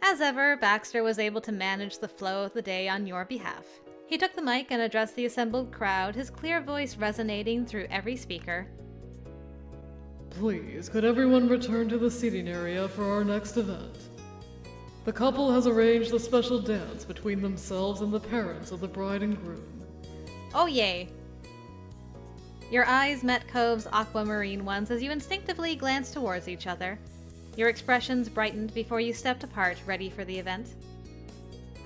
As ever, Baxter was able to manage the flow of the day on your behalf. He took the mic and addressed the assembled crowd, his clear voice resonating through every speaker. Please, could everyone return to the seating area for our next event? The couple has arranged a special dance between themselves and the parents of the bride and groom. Oh yay! Your eyes met Cove's aquamarine ones as you instinctively glanced towards each other. Your expressions brightened before you stepped apart, ready for the event.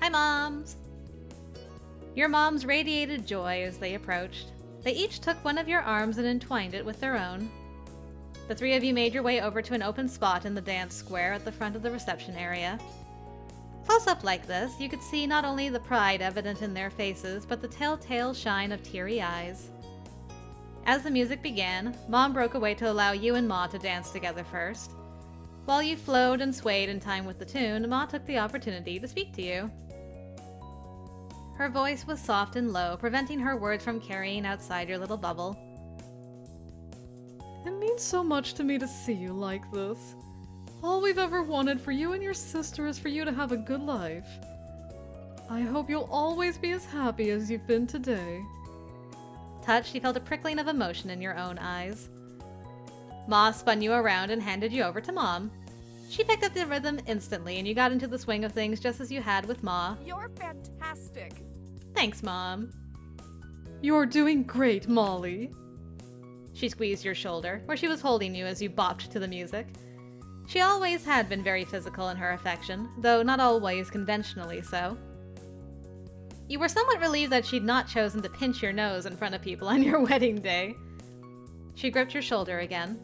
Hi, Moms! Your moms radiated joy as they approached. They each took one of your arms and entwined it with their own. The three of you made your way over to an open spot in the dance square at the front of the reception area. Close up like this, you could see not only the pride evident in their faces, but the telltale shine of teary eyes. As the music began, Mom broke away to allow you and Ma to dance together first. While you flowed and swayed in time with the tune, Ma took the opportunity to speak to you. Her voice was soft and low, preventing her words from carrying outside your little bubble. It means so much to me to see you like this. All we've ever wanted for you and your sister is for you to have a good life. I hope you'll always be as happy as you've been today. Touched, you felt a prickling of emotion in your own eyes. Ma spun you around and handed you over to Mom. She picked up the rhythm instantly, and you got into the swing of things just as you had with Ma. You're fantastic. Thanks, Mom. You're doing great, Molly. She squeezed your shoulder, where she was holding you as you bopped to the music. She always had been very physical in her affection, though not always conventionally so. You were somewhat relieved that she'd not chosen to pinch your nose in front of people on your wedding day. She gripped your shoulder again.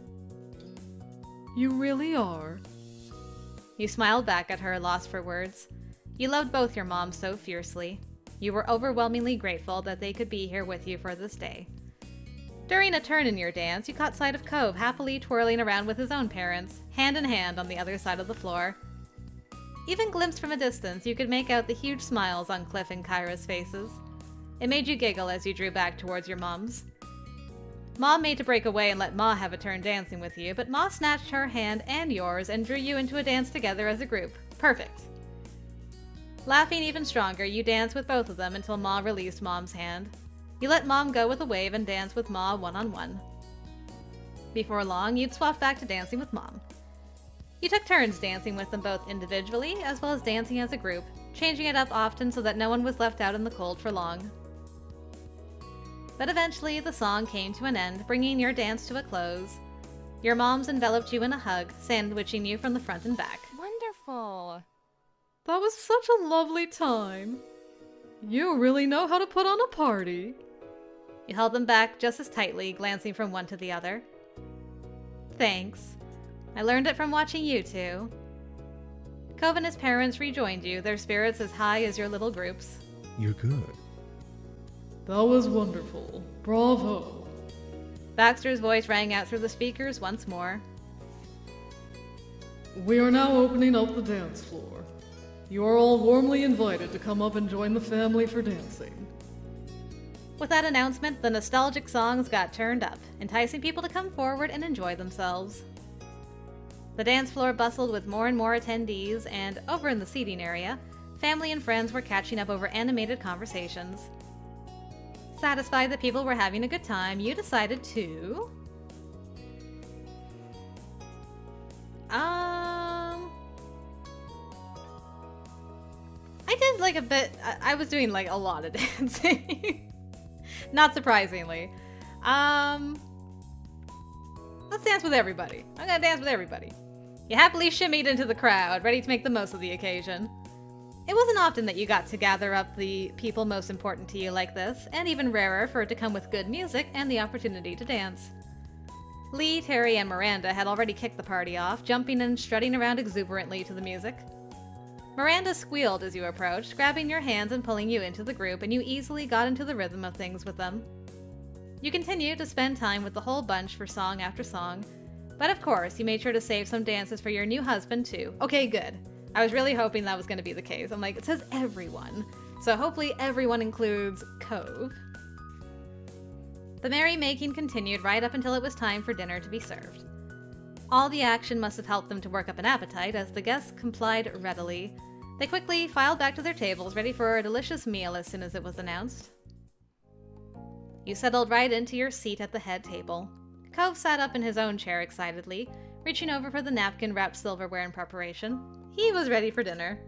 You really are. You smiled back at her, lost for words. You loved both your moms so fiercely. You were overwhelmingly grateful that they could be here with you for this day. During a turn in your dance, you caught sight of Cove happily twirling around with his own parents, hand in hand on the other side of the floor. Even glimpsed from a distance, you could make out the huge smiles on Cliff and Kyra's faces. It made you giggle as you drew back towards your moms. Mom made to break away and let Ma have a turn dancing with you, but Ma snatched her hand and yours and drew you into a dance together as a group. Perfect. Laughing even stronger, you danced with both of them until Ma released Mom's hand. You let Mom go with a wave and dance with Ma one-on-one. Before long, you'd swap back to dancing with Mom. You took turns dancing with them both individually as well as dancing as a group, changing it up often so that no one was left out in the cold for long. But eventually, the song came to an end, bringing your dance to a close. Your moms enveloped you in a hug, sandwiching you from the front and back. Wonderful. That was such a lovely time. You really know how to put on a party. You held them back just as tightly, glancing from one to the other. Thanks. I learned it from watching you two. Cove and his parents rejoined you, their spirits as high as your little groups. You're good. That was wonderful. Bravo. Baxter's voice rang out through the speakers once more. We are now opening up the dance floor. You are all warmly invited to come up and join the family for dancing. With that announcement, the nostalgic songs got turned up, enticing people to come forward and enjoy themselves. The dance floor bustled with more and more attendees, and over in the seating area, family and friends were catching up over animated conversations. Satisfied that people were having a good time, you decided to... I did like a bit... I was doing like a lot of dancing. Not surprisingly. Let's dance with everybody. I'm gonna dance with everybody. You happily shimmied into the crowd, ready to make the most of the occasion. It wasn't often that you got to gather up the people most important to you like this, and even rarer for it to come with good music and the opportunity to dance. Lee, Terry, and Miranda had already kicked the party off, jumping and strutting around exuberantly to the music. Miranda squealed as you approached, grabbing your hands and pulling you into the group, and you easily got into the rhythm of things with them. You continued to spend time with the whole bunch for song after song, but of course, you made sure to save some dances for your new husband too. Okay, good. I was really hoping that was going to be the case. I'm like, it says everyone, so hopefully everyone includes Cove. The merrymaking continued right up until it was time for dinner to be served. All the action must have helped them to work up an appetite, as the guests complied readily. They quickly filed back to their tables, ready for a delicious meal as soon as it was announced. You settled right into your seat at the head table. Cove sat up in his own chair excitedly, reaching over for the napkin-wrapped silverware in preparation. He was ready for dinner.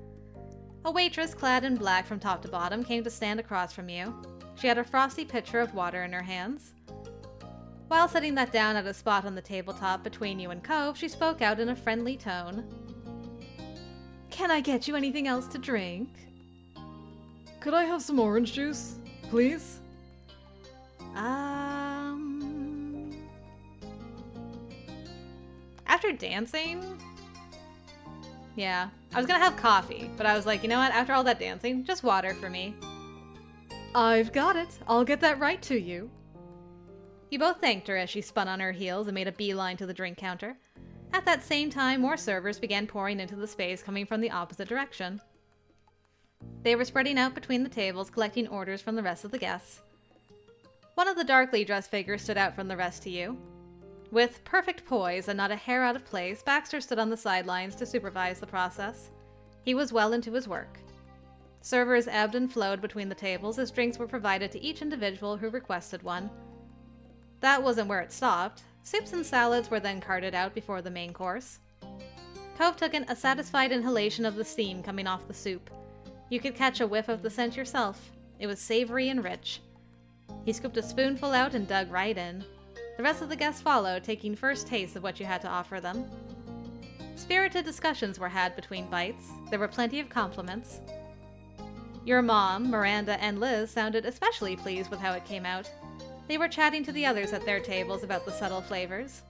A waitress clad in black from top to bottom came to stand across from you. She had a frosty pitcher of water in her hands. While setting that down at a spot on the tabletop between you and Cove, she spoke out in a friendly tone. "Can I get you anything else to drink?" Could I have some orange juice, please? After dancing? Yeah. I was gonna have coffee, but I was like, you know what? After all that dancing, just water for me. I've got it. I'll get that right to you. You both thanked her as she spun on her heels and made a beeline to the drink counter. At that same time, more servers began pouring into the space coming from the opposite direction. They were spreading out between the tables, collecting orders from the rest of the guests. One of the darkly dressed figures stood out from the rest to you. With perfect poise and not a hair out of place, Baxter stood on the sidelines to supervise the process. He was well into his work. Servers ebbed and flowed between the tables as drinks were provided to each individual who requested one. That wasn't where it stopped. Soups and salads were then carted out before the main course. Cove took in a satisfied inhalation of the steam coming off the soup. You could catch a whiff of the scent yourself. It was savory and rich. He scooped a spoonful out and dug right in. The rest of the guests followed, taking first tastes of what you had to offer them. Spirited discussions were had between bites. There were plenty of compliments. Your mom, Miranda, and Liz sounded especially pleased with how it came out. They were chatting to the others at their tables about the subtle flavors.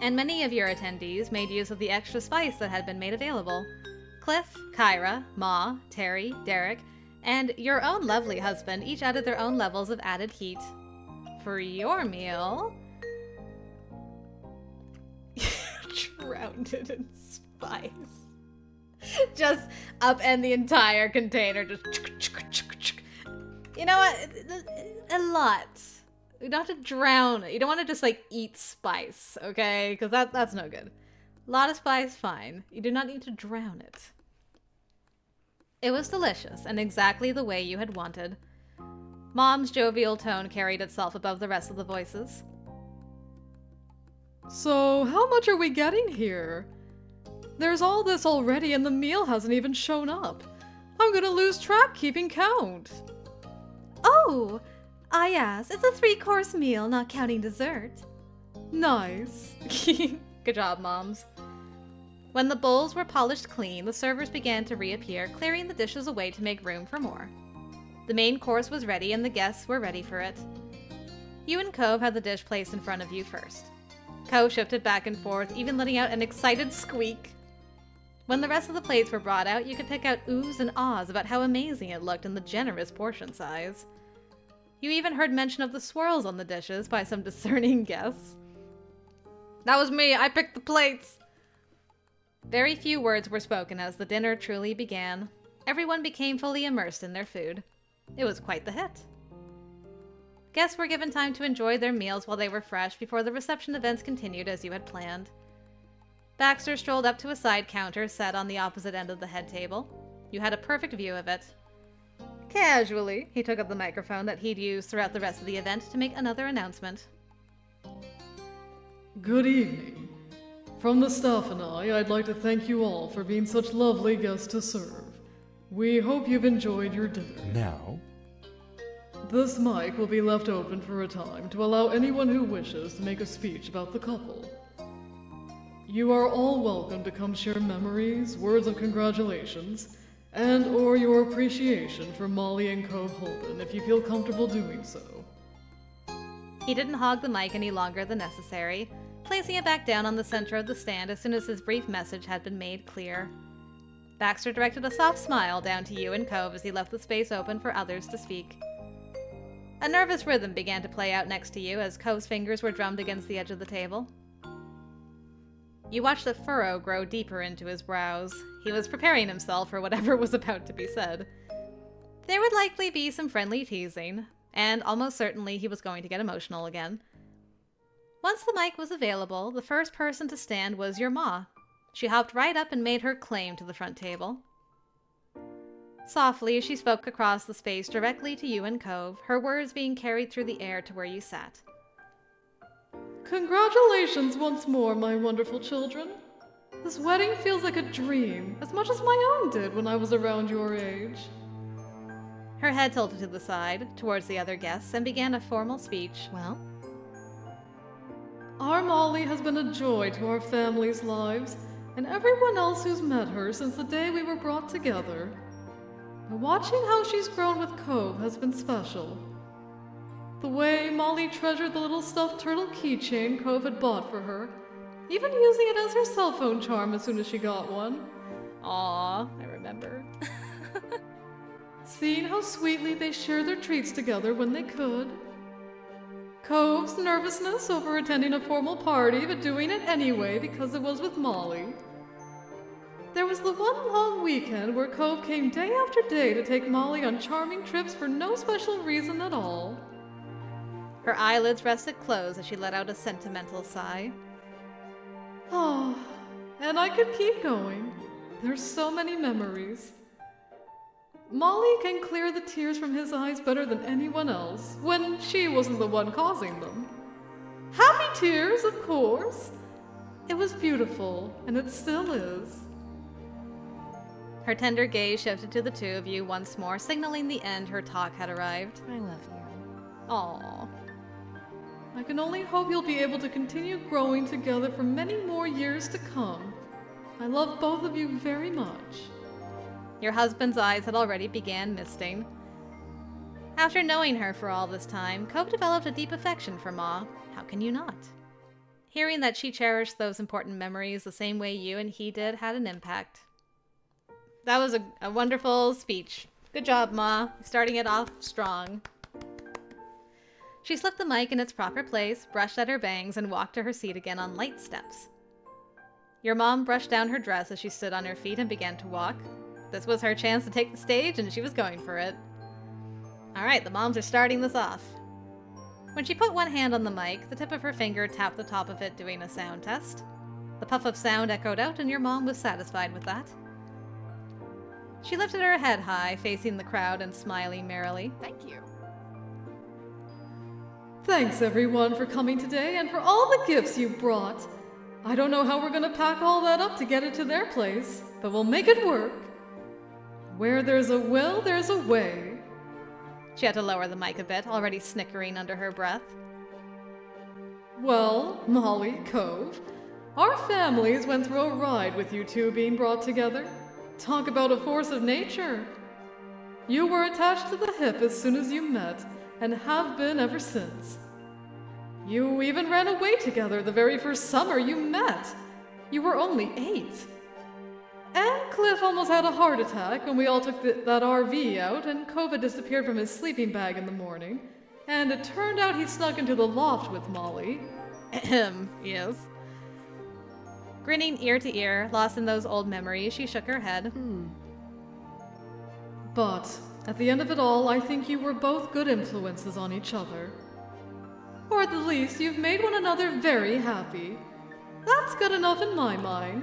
And many of your attendees made use of the extra spice that had been made available. Cliff, Kyra, Ma, Terry, Derek, and your own lovely husband each added their own levels of added heat. For your meal, drowned it in spice. Just upend the entire container, just you know what? A lot. You don't have to drown it. You don't want to just like eat spice, okay? Because that's no good. A lot of spice, fine. You do not need to drown it. It was delicious and exactly the way you had wanted. Mom's jovial tone carried itself above the rest of the voices. So, how much are we getting here? There's all this already and the meal hasn't even shown up. I'm gonna lose track keeping count. Oh! yes, it's a 3-course meal, not counting dessert. Nice. Good job, moms. When the bowls were polished clean, the servers began to reappear, clearing the dishes away to make room for more. The main course was ready and the guests were ready for it. You and Cove had the dish placed in front of you first. Cove shifted back and forth, even letting out an excited squeak. When the rest of the plates were brought out, you could pick out oohs and ahs about how amazing it looked and the generous portion size. You even heard mention of the swirls on the dishes by some discerning guests. That was me, I picked the plates! Very few words were spoken as the dinner truly began. Everyone became fully immersed in their food. It was quite the hit. Guests were given time to enjoy their meals while they were fresh before the reception events continued as you had planned. Baxter strolled up to a side counter set on the opposite end of the head table. You had a perfect view of it. Casually, he took up the microphone that he'd used throughout the rest of the event to make another announcement. Good evening. From the staff and I'd like to thank you all for being such lovely guests to serve. We hope you've enjoyed your dinner. Now? This mic will be left open for a time to allow anyone who wishes to make a speech about the couple. You are all welcome to come share memories, words of congratulations, and or your appreciation for Molly and Cove Holden if you feel comfortable doing so. He didn't hog the mic any longer than necessary, placing it back down on the center of the stand as soon as his brief message had been made clear. Baxter directed a soft smile down to you and Cove as he left the space open for others to speak. A nervous rhythm began to play out next to you as Cove's fingers were drummed against the edge of the table. You watched the furrow grow deeper into his brows. He was preparing himself for whatever was about to be said. There would likely be some friendly teasing, and almost certainly he was going to get emotional again. Once the mic was available, the first person to stand was your ma. She hopped right up and made her claim to the front table. Softly, she spoke across the space directly to you and Cove, her words being carried through the air to where you sat. Congratulations once more, my wonderful children. This wedding feels like a dream, as much as my own did when I was around your age. Her head tilted to the side, towards the other guests, and began a formal speech. Well, Our Molly has been a joy to our family's lives, and everyone else who's met her since the day we were brought together. But watching how she's grown with Cove has been special. The way Molly treasured the little stuffed turtle keychain Cove had bought for her, even using it as her cell phone charm as soon as she got one. Aww, I remember. Seeing how sweetly they shared their treats together when they could. Cove's nervousness over attending a formal party, but doing it anyway because it was with Molly. There was the one long weekend where Cove came day after day to take Molly on charming trips for no special reason at all. Her eyelids rested closed as she let out a sentimental sigh. Oh, and I could keep going. There's so many memories. Molly can clear the tears from his eyes better than anyone else, when she wasn't the one causing them. Happy tears, of course. It was beautiful, and it still is. Her tender gaze shifted to the two of you once more, signaling the end her talk had arrived. I love you. Aww. I can only hope you'll be able to continue growing together for many more years to come. I love both of you very much. Your husband's eyes had already began misting. After knowing her for all this time, Cove developed a deep affection for Ma. How can you not? Hearing that she cherished those important memories the same way you and he did had an impact. That was a wonderful speech. Good job, Ma. Starting it off strong. She slipped the mic in its proper place, brushed at her bangs, and walked to her seat again on light steps. Your mom brushed down her dress as she stood on her feet and began to walk. This was her chance to take the stage, and she was going for it. Alright, the moms are starting this off. When she put one hand on the mic, the tip of her finger tapped the top of it, doing a sound test. The puff of sound echoed out, and your mom was satisfied with that. She lifted her head high, facing the crowd and smiling merrily. Thank you. Thanks, everyone, for coming today and for all the gifts you brought. I don't know how we're going to pack all that up to get it to their place, but we'll make it work. Where there's a will, there's a way. She had to lower the mic a bit, already snickering under her breath. Well, Molly, Cove, our families went through a ride with you two being brought together. Talk about a force of nature. You were attached to the hip as soon as you met, and have been ever since. You even ran away together the very first summer you met. You were only 8. And Cliff almost had a heart attack when we all took that RV out and Cove disappeared from his sleeping bag in the morning. And it turned out he snuck into the loft with Molly. Ahem, yes. Grinning ear to ear, lost in those old memories, she shook her head. But at the end of it all, I think you were both good influences on each other. Or at the least, you've made one another very happy. That's good enough in my mind.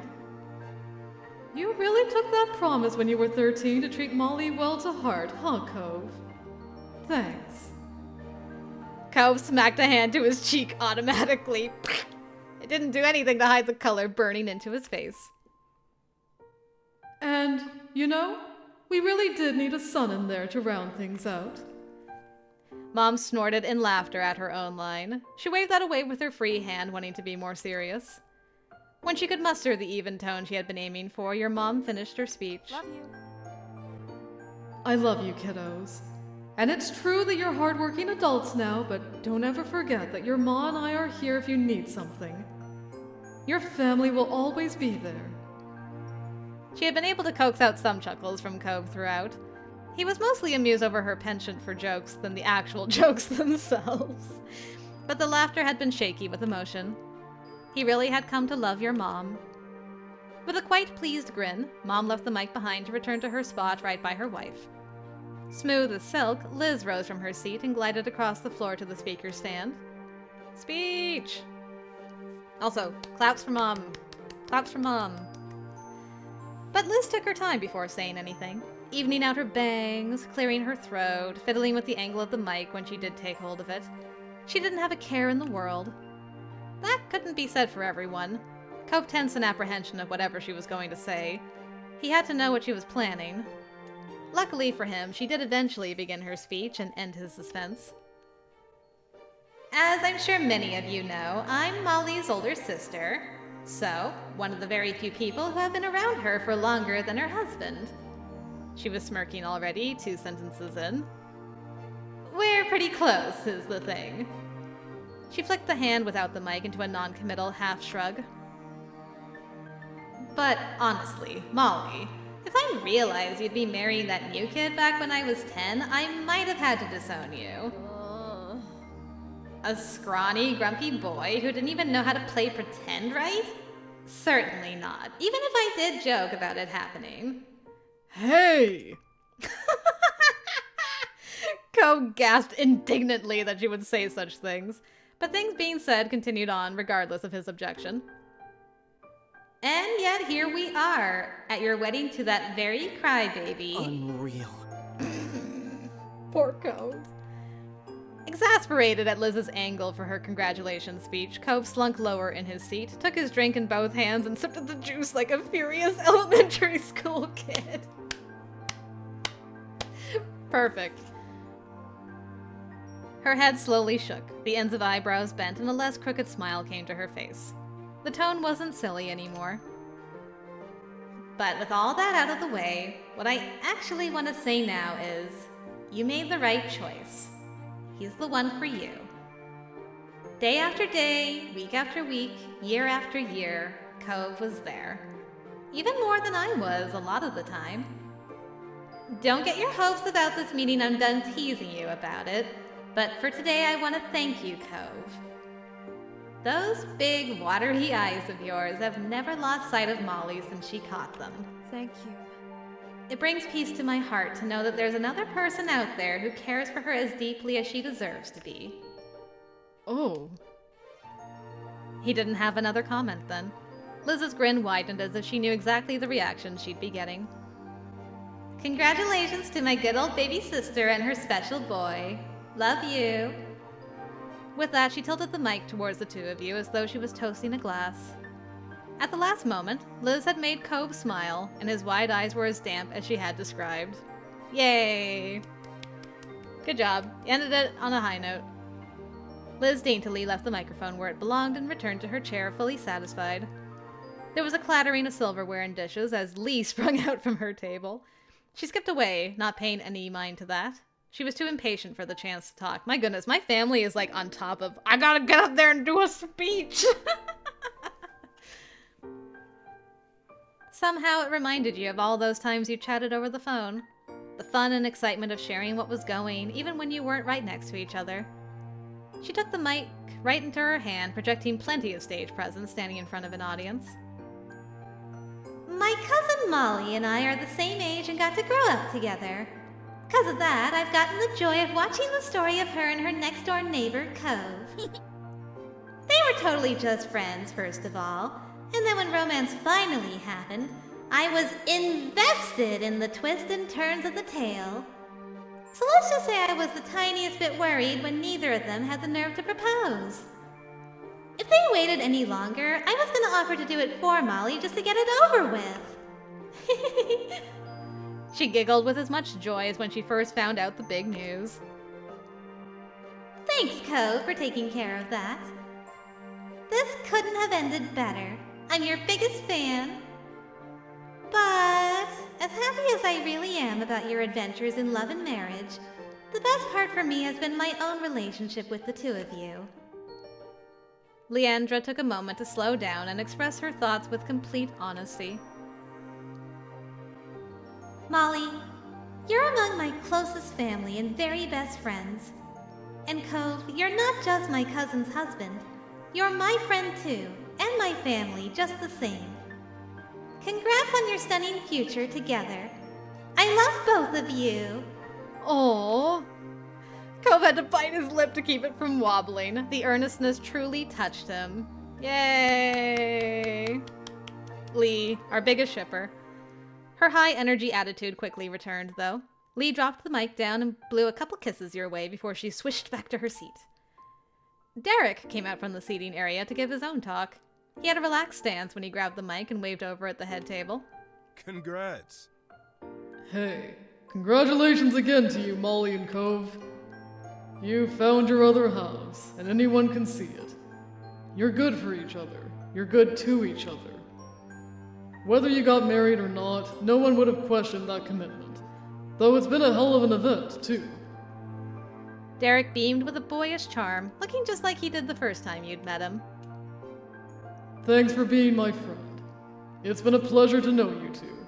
You really took that promise when you were 13 to treat Molly well to heart, huh, Cove? Thanks. Cove smacked a hand to his cheek automatically. It didn't do anything to hide the color burning into his face. And, you know, we really did need a son in there to round things out. Mom snorted in laughter at her own line. She waved that away with her free hand, wanting to be more serious. When she could muster the even tone she had been aiming for, your mom finished her speech. Love you. I love you, kiddos. And it's true that you're hardworking adults now, but don't ever forget that your ma and I are here if you need something. Your family will always be there. She had been able to coax out some chuckles from Cove throughout. He was mostly amused over her penchant for jokes than the actual jokes themselves. But the laughter had been shaky with emotion. He really had come to love your mom. With a quite pleased grin, Mom left the mic behind to return to her spot right by her wife. Smooth as silk, Liz rose from her seat and glided across the floor to the speaker's stand. Speech! Also, claps for Mom. Claps for Mom. But Liz took her time before saying anything, evening out her bangs, clearing her throat, fiddling with the angle of the mic when she did take hold of it. She didn't have a care in the world. That couldn't be said for everyone. Cove tensed in apprehension of whatever she was going to say. He had to know what she was planning. Luckily for him, she did eventually begin her speech and end his suspense. As I'm sure many of you know, I'm Molly's older sister. So, one of the very few people who have been around her for longer than her husband. She was smirking already, 2 sentences in. We're pretty close, is the thing. She flicked the hand without the mic into a non-committal half shrug. But honestly, Molly, if I realized you'd be marrying that new kid back when I was 10, I might have had to disown you. A scrawny, grumpy boy who didn't even know how to play pretend right? Certainly not, even if I did joke about it happening. Hey! Cove gasped indignantly that she would say such things, but things being said continued on regardless of his objection. And yet here we are, at your wedding to that very crybaby. Unreal. Poor Cove. Exasperated at Liz's angle for her congratulations speech, Cove slunk lower in his seat, took his drink in both hands, and sipped at the juice like a furious elementary school kid. Perfect. Her head slowly shook, the ends of eyebrows bent, and a less crooked smile came to her face. The tone wasn't silly anymore. But with all that out of the way, what I actually want to say now is, you made the right choice. He's the one for you. Day after day, week after week, year after year, Cove was there. Even more than I was a lot of the time. Don't get your hopes about this meeting. I'm done teasing you about it. But for today, I want to thank you, Cove. Those big, watery eyes of yours have never lost sight of Molly since she caught them. Thank you. It brings peace to my heart to know that there's another person out there who cares for her as deeply as she deserves to be. Oh. He didn't have another comment then. Liz's grin widened as if she knew exactly the reaction she'd be getting. Congratulations to my good old baby sister and her special boy. Love you. With that, she tilted the mic towards the 2 of you as though she was toasting a glass. At the last moment, Liz had made Cove smile, and his wide eyes were as damp as she had described. Yay! Good job. You ended it on a high note. Liz daintily left the microphone where it belonged and returned to her chair fully satisfied. There was a clattering of silverware and dishes as Lee sprung out from her table. She skipped away, not paying any mind to that. She was too impatient for the chance to talk. My goodness, my family is like on top of, I gotta get up there and do a speech! Somehow it reminded you of all those times you chatted over the phone. The fun and excitement of sharing what was going, even when you weren't right next to each other. She took the mic right into her hand, projecting plenty of stage presence standing in front of an audience. My cousin Molly and I are the same age and got to grow up together. Because of that, I've gotten the joy of watching the story of her and her next-door neighbor, Cove. They were totally just friends, first of all. And then when romance finally happened, I was invested in the twists and turns of the tale. So let's just say I was the tiniest bit worried when neither of them had the nerve to propose. If they waited any longer, I was going to offer to do it for Molly just to get it over with. She giggled with as much joy as when she first found out the big news. Thanks, Cove, for taking care of that. This couldn't have ended better. I'm your biggest fan. But as happy as I really am about your adventures in love and marriage, the best part for me has been my own relationship with the 2 of you. Leandra took a moment to slow down and express her thoughts with complete honesty. Molly, you're among my closest family and very best friends. And Cove, you're not just my cousin's husband. You're my friend too, and my family just the same. Congrats on your stunning future together. I love both of you. Aww. Cove had to bite his lip to keep it from wobbling. The earnestness truly touched him. Yay! Lee, our biggest shipper. Her high-energy attitude quickly returned, though. Lee dropped the mic down and blew a couple kisses your way before she swished back to her seat. Derek came out from the seating area to give his own talk. He had a relaxed stance when he grabbed the mic and waved over at the head table. Congrats. Hey, congratulations again to you, Molly and Cove. You found your other halves, and anyone can see it. You're good for each other. You're good to each other. Whether you got married or not, no one would have questioned that commitment. Though it's been a hell of an event, too. Derek beamed with a boyish charm, looking just like he did the first time you'd met him. Thanks for being my friend. It's been a pleasure to know you two.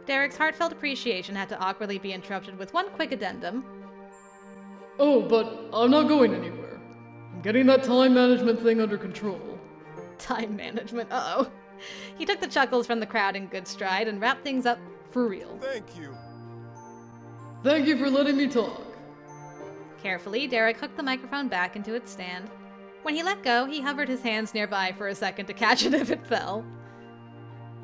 Derek's heartfelt appreciation had to awkwardly be interrupted with one quick addendum. Oh, but I'm not going anywhere. I'm getting that time management thing under control. Time management, uh-oh. He took the chuckles from the crowd in good stride and wrapped things up for real. Thank you. Thank you for letting me talk. Carefully, Derek hooked the microphone back into its stand. When he let go, he hovered his hands nearby for a second to catch it if it fell.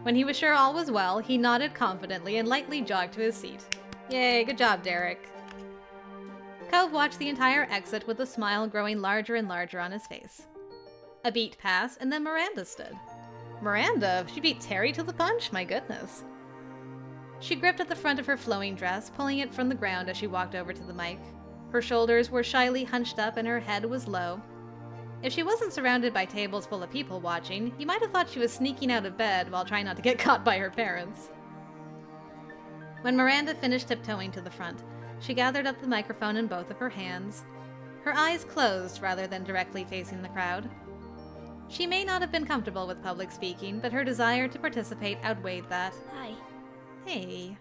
When he was sure all was well, he nodded confidently and lightly jogged to his seat. Yay, good job, Derek. Cove watched the entire exit with a smile growing larger and larger on his face. A beat passed, and then Miranda stood. Miranda? She beat Terry to the punch? My goodness. She gripped at the front of her flowing dress, pulling it from the ground as she walked over to the mic. Her shoulders were shyly hunched up and her head was low. If she wasn't surrounded by tables full of people watching, you might have thought she was sneaking out of bed while trying not to get caught by her parents. When Miranda finished tiptoeing to the front, she gathered up the microphone in both of her hands. Her eyes closed rather than directly facing the crowd. She may not have been comfortable with public speaking, but her desire to participate outweighed that. Hi. Hey.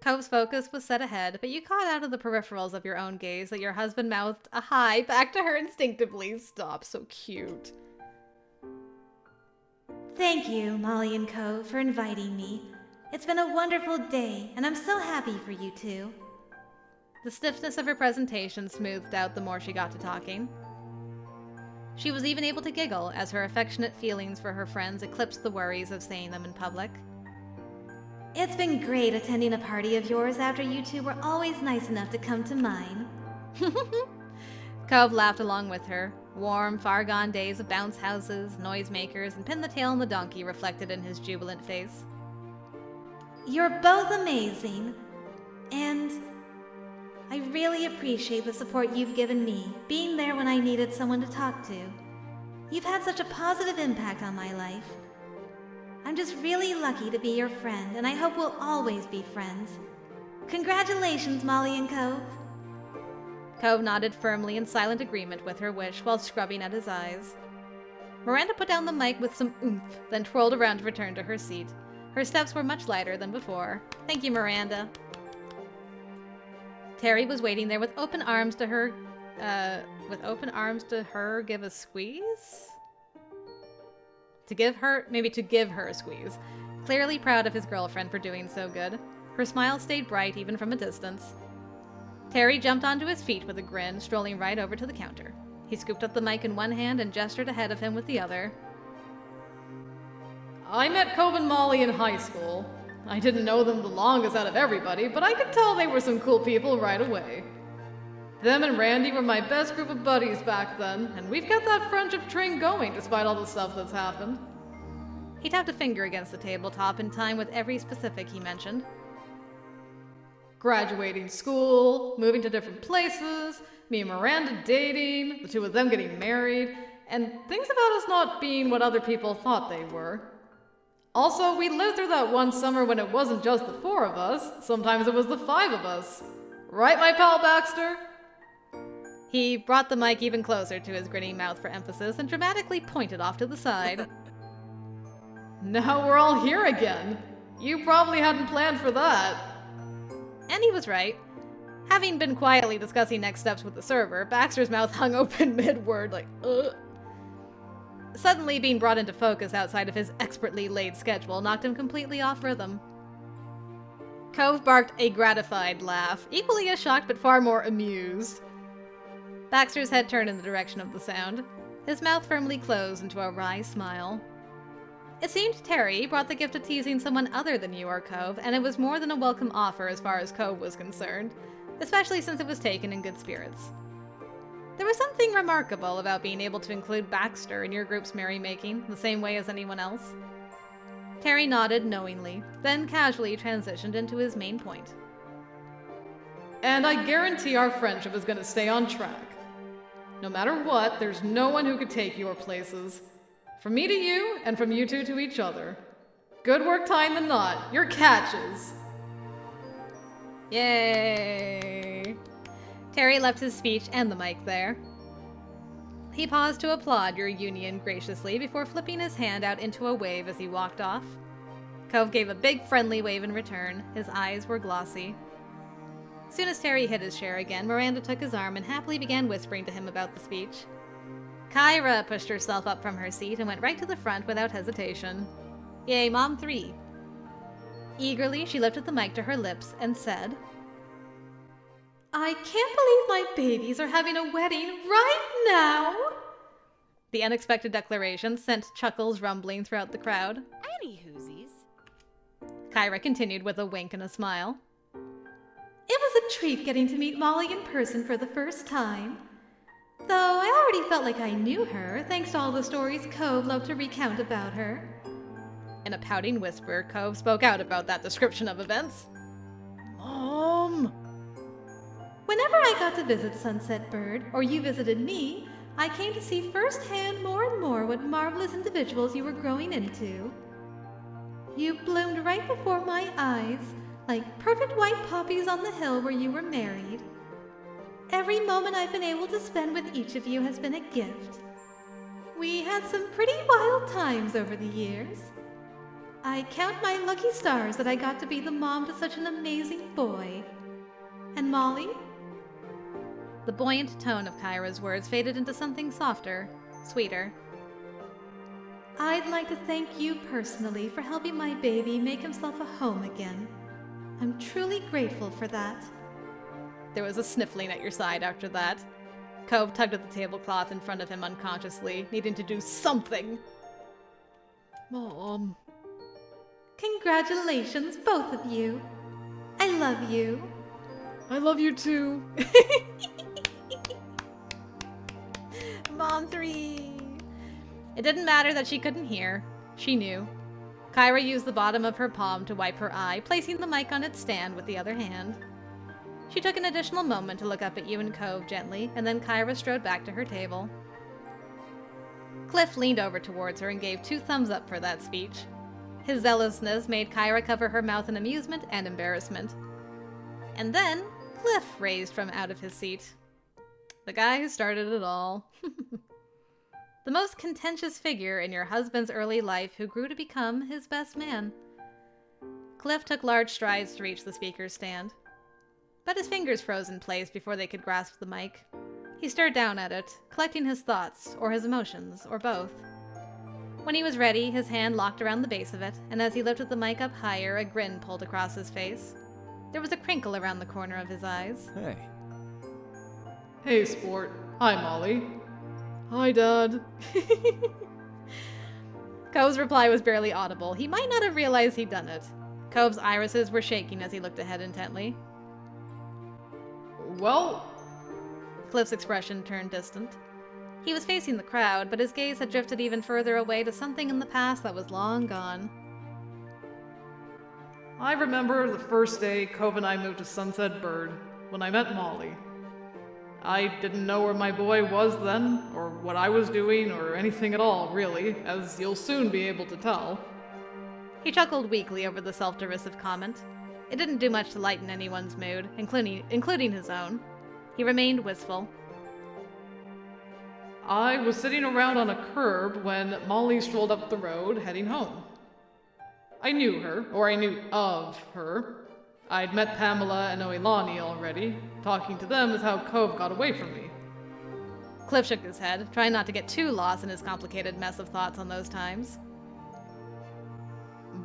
Cove's focus was set ahead, but you caught out of the peripherals of your own gaze that your husband mouthed a hi back to her instinctively. Stop, so cute. Thank you, Molly and Cove, for inviting me. It's been a wonderful day, and I'm so happy for you two. The stiffness of her presentation smoothed out the more she got to talking. She was even able to giggle as her affectionate feelings for her friends eclipsed the worries of saying them in public. It's been great attending a party of yours after you two were always nice enough to come to mine. Cove laughed along with her. Warm, far-gone days of bounce houses, noisemakers, and pin the tail on the donkey reflected in his jubilant face. You're both amazing, and I really appreciate the support you've given me, being there when I needed someone to talk to. You've had such a positive impact on my life. I'm just really lucky to be your friend, and I hope we'll always be friends. Congratulations, Molly and Cove. Cove nodded firmly in silent agreement with her wish while scrubbing at his eyes. Miranda put down the mic with some oomph, then twirled around to return to her seat. Her steps were much lighter than before. Thank you, Miranda. Terry was waiting there with open arms to her, give a squeeze? To give her a squeeze. Clearly proud of his girlfriend for doing so good. Her smile stayed bright even from a distance. Terry jumped onto his feet with a grin, strolling right over to the counter. He scooped up the mic in one hand and gestured ahead of him with the other. I met Cove and Molly in high school. I didn't know them the longest out of everybody, but I could tell they were some cool people right away. Them and Randy were my best group of buddies back then, and we've got that friendship train going despite all the stuff that's happened. He tapped a finger against the tabletop in time with every specific he mentioned. Graduating school, moving to different places, me and Miranda dating, the two of them getting married, and things about us not being what other people thought they were. Also, we lived through that one summer when it wasn't just the four of us, sometimes it was the five of us. Right, my pal Baxter? He brought the mic even closer to his grinning mouth for emphasis and dramatically pointed off to the side. Now we're all here again. You probably hadn't planned for that. And he was right. Having been quietly discussing next steps with the server, Baxter's mouth hung open mid-word like, ugh. Suddenly being brought into focus outside of his expertly laid schedule knocked him completely off rhythm. Cove barked a gratified laugh, equally as shocked but far more amused. Baxter's head turned in the direction of the sound. his mouth firmly closed into a wry smile. It seemed Terry brought the gift of teasing someone other than you or Cove, and it was more than a welcome offer as far as Cove was concerned, especially since it was taken in good spirits. There was something remarkable about being able to include Baxter in your group's merrymaking, the same way as anyone else. Terry nodded knowingly, then casually transitioned into his main point. And I guarantee our friendship is going to stay on track. No matter what, there's no one who could take your places. From me to you, and from you two to each other. Good work tying the knot. Your catches. Yay! Terry left his speech and the mic there. He paused to applaud your union graciously before flipping his hand out into a wave as he walked off. Cove gave a big friendly wave in return. His eyes were glossy. Soon as Terry hit his share again, Miranda took his arm and happily began whispering to him about the speech. Kyra pushed herself up from her seat and went right to the front without hesitation. Yay, Mom 3. Eagerly, she lifted the mic to her lips and said, I can't believe my babies are having a wedding right now! The unexpected declaration sent chuckles rumbling throughout the crowd. Any whoosies? Kyra continued with a wink and a smile. It was a treat getting to meet Molly in person for the first time. Though I already felt like I knew her, thanks to all the stories Cove loved to recount about her. In a pouting whisper, Cove spoke out about that description of events. Mom! Whenever I got to visit Sunset Bird, or you visited me, I came to see firsthand more and more what marvelous individuals you were growing into. You bloomed right before my eyes, like perfect white poppies on the hill where you were married. Every moment I've been able to spend with each of you has been a gift. We had some pretty wild times over the years. I count my lucky stars that I got to be the mom to such an amazing boy. And Molly? The buoyant tone of Kyra's words faded into something softer, sweeter. I'd like to thank you personally for helping my baby make himself a home again. I'm truly grateful for that. There was a sniffling at your side after that. Cove tugged at the tablecloth in front of him unconsciously, needing to do something. Mom. Congratulations, both of you. I love you. I love you too. Mom 3. It didn't matter that she couldn't hear. She knew. Kyra used the bottom of her palm to wipe her eye, placing the mic on its stand with the other hand. She took an additional moment to look up at you and Cove gently, and then Kyra strode back to her table. Cliff leaned over towards her and gave 2 thumbs up for that speech. His zealousness made Kyra cover her mouth in amusement and embarrassment. And then Cliff raised from out of his seat. The guy who started it all. The most contentious figure in your husband's early life who grew to become his best man. Cliff took large strides to reach the speaker's stand. But his fingers froze in place before they could grasp the mic. He stared down at it, collecting his thoughts, or his emotions, or both. When he was ready, his hand locked around the base of it, and as he lifted the mic up higher, a grin pulled across his face. There was a crinkle around the corner of his eyes. Hey. Hey, sport. Hi, Molly. Hi, Dad. Cove's reply was barely audible. He might not have realized he'd done it. Cove's irises were shaking as he looked ahead intently. Well, Cliff's expression turned distant. He was facing the crowd, but his gaze had drifted even further away to something in the past that was long gone. I remember the first day Cove and I moved to Sunset Bird, when I met Molly. I didn't know where my boy was then, or what I was doing, or anything at all, really, as you'll soon be able to tell. He chuckled weakly over the self-derisive comment. It didn't do much to lighten anyone's mood, including his own. He remained wistful. I was sitting around on a curb when Molly strolled up the road, heading home. I knew her, or I knew of her. I'd met Pamela and Oilani already. Talking to them is how Cove got away from me. Cliff shook his head, trying not to get too lost in his complicated mess of thoughts on those times.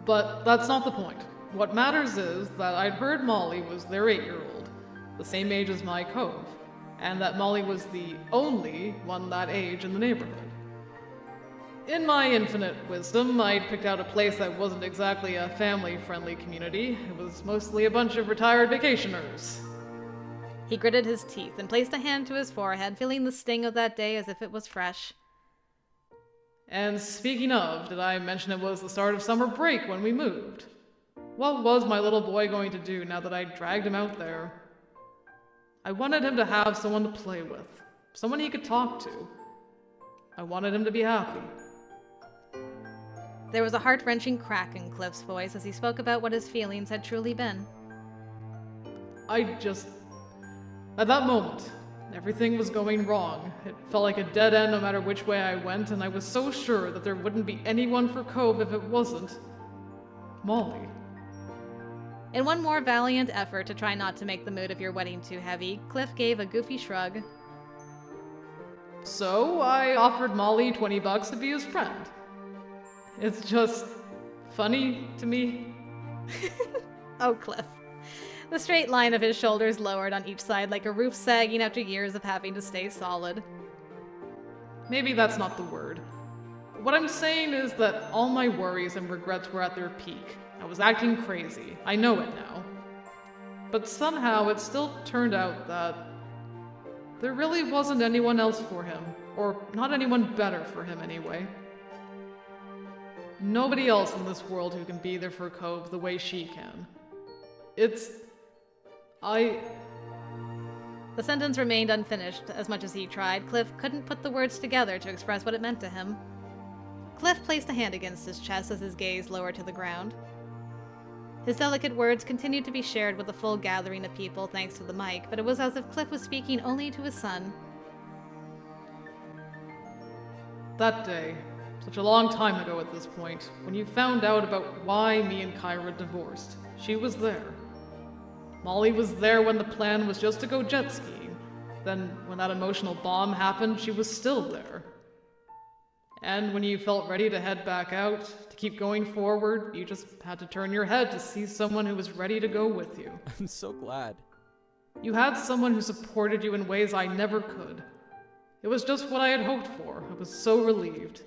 But that's not the point. What matters is that I'd heard Molly was their 8-year-old, the same age as my Cove. and that Molly was the only one that age in the neighborhood. In my infinite wisdom, I'd picked out a place that wasn't exactly a family-friendly community. It was mostly a bunch of retired vacationers. He gritted his teeth and placed a hand to his forehead, feeling the sting of that day as if it was fresh. And speaking of, did I mention it was the start of summer break when we moved? What was my little boy going to do now that I dragged him out there? I wanted him to have someone to play with, someone he could talk to. I wanted him to be happy. There was a heart-wrenching crack in Cliff's voice as he spoke about what his feelings had truly been. At that moment, everything was going wrong. It felt like a dead end no matter which way I went, and I was so sure that there wouldn't be anyone for Cove if it wasn't Molly. In one more valiant effort to try not to make the mood of your wedding too heavy, Cliff gave a goofy shrug. So I offered Molly $20 to be his friend. It's just funny to me. Oh, Cliff. The straight line of his shoulders lowered on each side like a roof sagging after years of having to stay solid. Maybe that's not the word. What I'm saying is that all my worries and regrets were at their peak. I was acting crazy. I know it now. But somehow it still turned out that there really wasn't anyone else for him, or not anyone better for him anyway. Nobody else in this world who can be there for Cove the way she can. The sentence remained unfinished. As much as he tried, Cliff couldn't put the words together to express what it meant to him. Cliff placed a hand against his chest as his gaze lowered to the ground. His delicate words continued to be shared with a full gathering of people thanks to the mic, but it was as if Cliff was speaking only to his son. That day, such a long time ago at this point, when you found out about why me and Kyra divorced, she was there. Molly was there when the plan was just to go jet skiing. Then, when that emotional bomb happened, she was still there. And when you felt ready to head back out, to keep going forward, you just had to turn your head to see someone who was ready to go with you. I'm so glad. You had someone who supported you in ways I never could. It was just what I had hoped for. I was so relieved.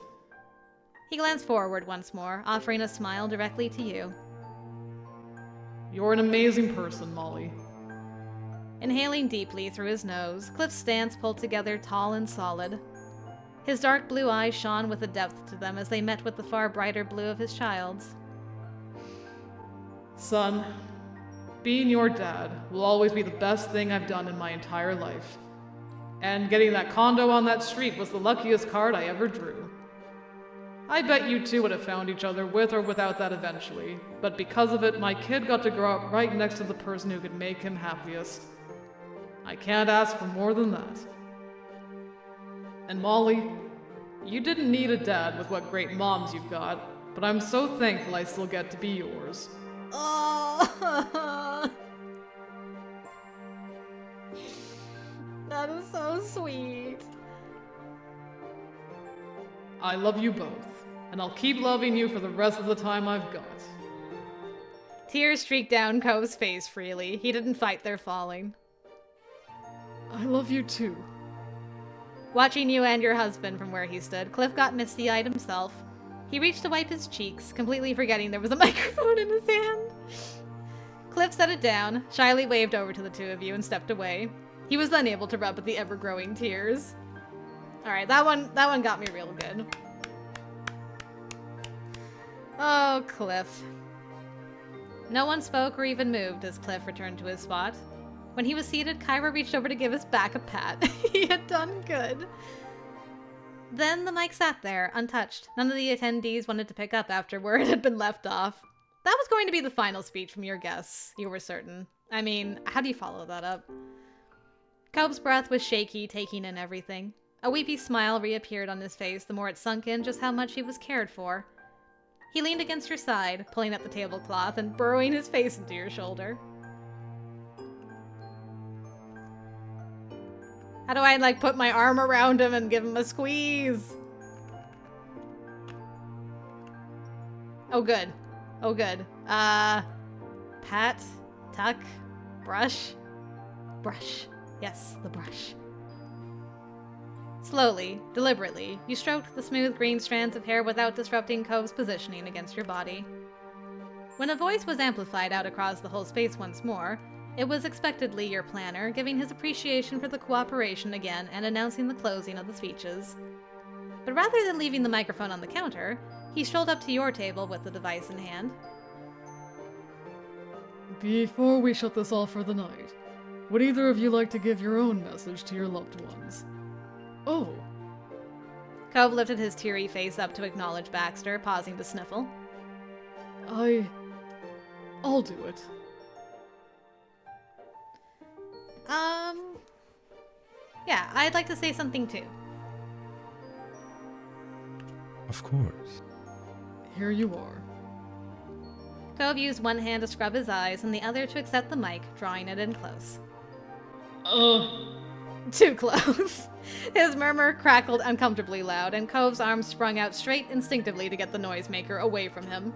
He glanced forward once more, offering a smile directly to you. You're an amazing person, Molly. Inhaling deeply through his nose, Cliff's stance pulled together tall and solid. His dark blue eyes shone with a depth to them as they met with the far brighter blue of his child's. Son, being your dad will always be the best thing I've done in my entire life. And getting that condo on that street was the luckiest card I ever drew. I bet you two would have found each other with or without that eventually, but because of it, my kid got to grow up right next to the person who could make him happiest. I can't ask for more than that. And Molly, you didn't need a dad with what great moms you've got, but I'm so thankful I still get to be yours. Oh, that is so sweet. I love you both, and I'll keep loving you for the rest of the time I've got. Tears streaked down Cove's face freely. He didn't fight their falling. I love you too. Watching you and your husband from where he stood, Cliff got misty-eyed himself. He reached to wipe his cheeks, completely forgetting there was a microphone in his hand. Cliff set it down, shyly waved over to the two of you, and stepped away. He was then able to rub at the ever-growing tears. Alright, that one got me real good. Oh, Cliff. No one spoke or even moved as Cliff returned to his spot. When he was seated, Kyra reached over to give his back a pat. He had done good. Then the mic sat there, untouched. None of the attendees wanted to pick up after where it had been left off. That was going to be the final speech from your guests, you were certain. I mean, how do you follow that up? Cove's breath was shaky, taking in everything. A weepy smile reappeared on his face the more it sunk in just how much he was cared for. He leaned against your side, pulling up the tablecloth and burrowing his face into your shoulder. How do I, put my arm around him and give him a squeeze? Oh, good. Oh, good. Pat, tuck, brush, brush. Yes, the brush. Slowly, deliberately, you stroked the smooth green strands of hair without disrupting Cove's positioning against your body. When a voice was amplified out across the whole space once more, it was expectedly your planner giving his appreciation for the cooperation again and announcing the closing of the speeches. But rather than leaving the microphone on the counter, he strolled up to your table with the device in hand. Before we shut this off for the night, would either of you like to give your own message to your loved ones? Oh, Cove lifted his teary face up to acknowledge Baxter, pausing to sniffle. I'll do it. Yeah, I'd like to say something too. Of course. Here you are. Cove used one hand to scrub his eyes and the other to accept the mic, drawing it in close. Too close. His murmur crackled uncomfortably loud, and Cove's arms sprung out straight instinctively to get the noisemaker away from him.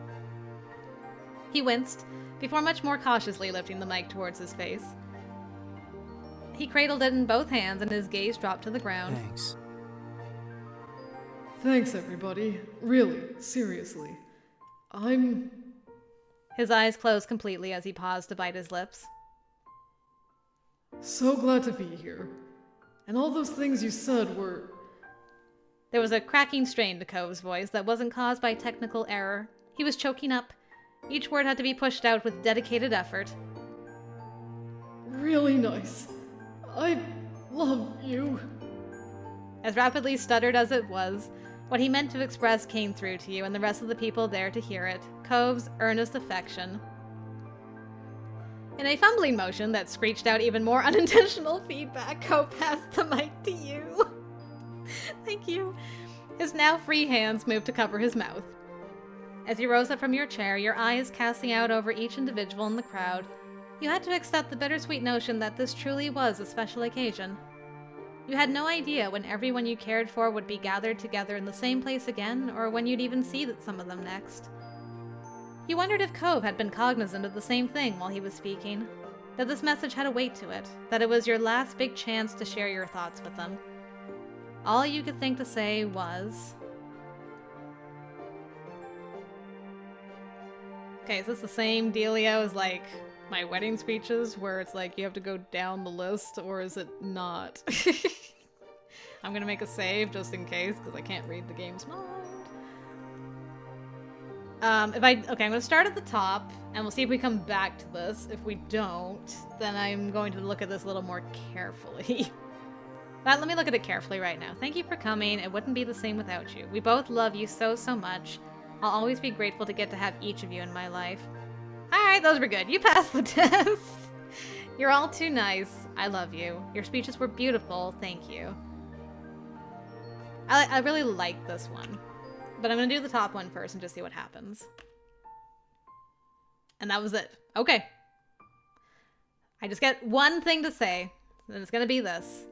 He winced, before much more cautiously lifting the mic towards his face. He cradled it in both hands, and his gaze dropped to the ground. Thanks. Thanks, everybody. Really, seriously. His eyes closed completely as he paused to bite his lips. So glad to be here. And all those things you said were... There was a cracking strain to Cove's voice that wasn't caused by technical error. He was choking up. Each word had to be pushed out with dedicated effort. really nice. I love you. As rapidly stuttered as it was, what he meant to express came through to you and the rest of the people there to hear it. Cove's earnest affection. In a fumbling motion that screeched out even more unintentional feedback, Cove passed the mic to you. Thank you. His now free hands moved to cover his mouth. As you rose up from your chair, your eyes casting out over each individual in the crowd, you had to accept the bittersweet notion that this truly was a special occasion. You had no idea when everyone you cared for would be gathered together in the same place again, or when you'd even see some of them next. You wondered if Cove had been cognizant of the same thing while he was speaking, that this message had a weight to it, that it was your last big chance to share your thoughts with them. All you could think to say was... Okay, is this the same dealio as, like, my wedding speeches, where it's like you have to go down the list, or is it not? I'm gonna make a save just in case, because I can't read the game's mind. Okay, I'm gonna start at the top, and we'll see if we come back to this. If we don't, then I'm going to look at this a little more carefully. But let me look at it carefully right now. Thank you for coming. It wouldn't be the same without you. We both love you so, so much. I'll always be grateful to get to have each of you in my life. Alright, those were good. You passed the test. You're all too nice. I love you. Your speeches were beautiful. Thank you. I really like this one. But I'm going to do the top one first and just see what happens. And that was it. Okay. I just get one thing to say, and it's going to be this.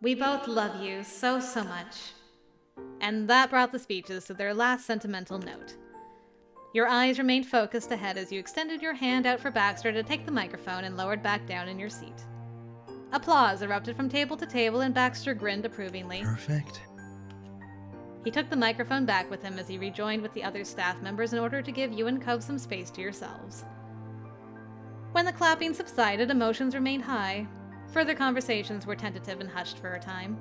We both love you so, so much. And that brought the speeches to their last sentimental note. Your eyes remained focused ahead as you extended your hand out for Baxter to take the microphone and lowered back down in your seat. Applause erupted from table to table and Baxter grinned approvingly. Perfect. He took the microphone back with him as he rejoined with the other staff members in order to give you and Cove some space to yourselves. When the clapping subsided, emotions remained high. Further conversations were tentative and hushed for a time.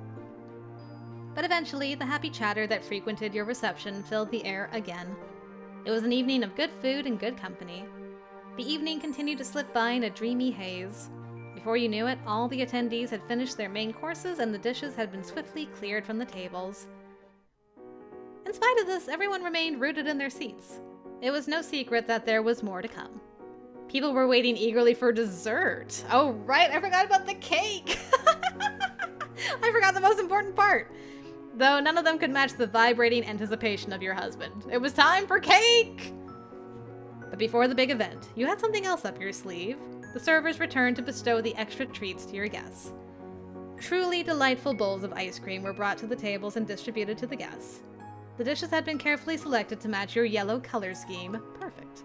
But eventually, the happy chatter that frequented your reception filled the air again. It was an evening of good food and good company. The evening continued to slip by in a dreamy haze. Before you knew it, all the attendees had finished their main courses and the dishes had been swiftly cleared from the tables. In spite of this, everyone remained rooted in their seats. It was no secret that there was more to come. People were waiting eagerly for dessert. Oh right, I forgot about the cake! I forgot the most important part! Though none of them could match the vibrating anticipation of your husband. It was time for cake! But before the big event, you had something else up your sleeve. The servers returned to bestow the extra treats to your guests. Truly delightful bowls of ice cream were brought to the tables and distributed to the guests. The dishes had been carefully selected to match your yellow color scheme. Perfect.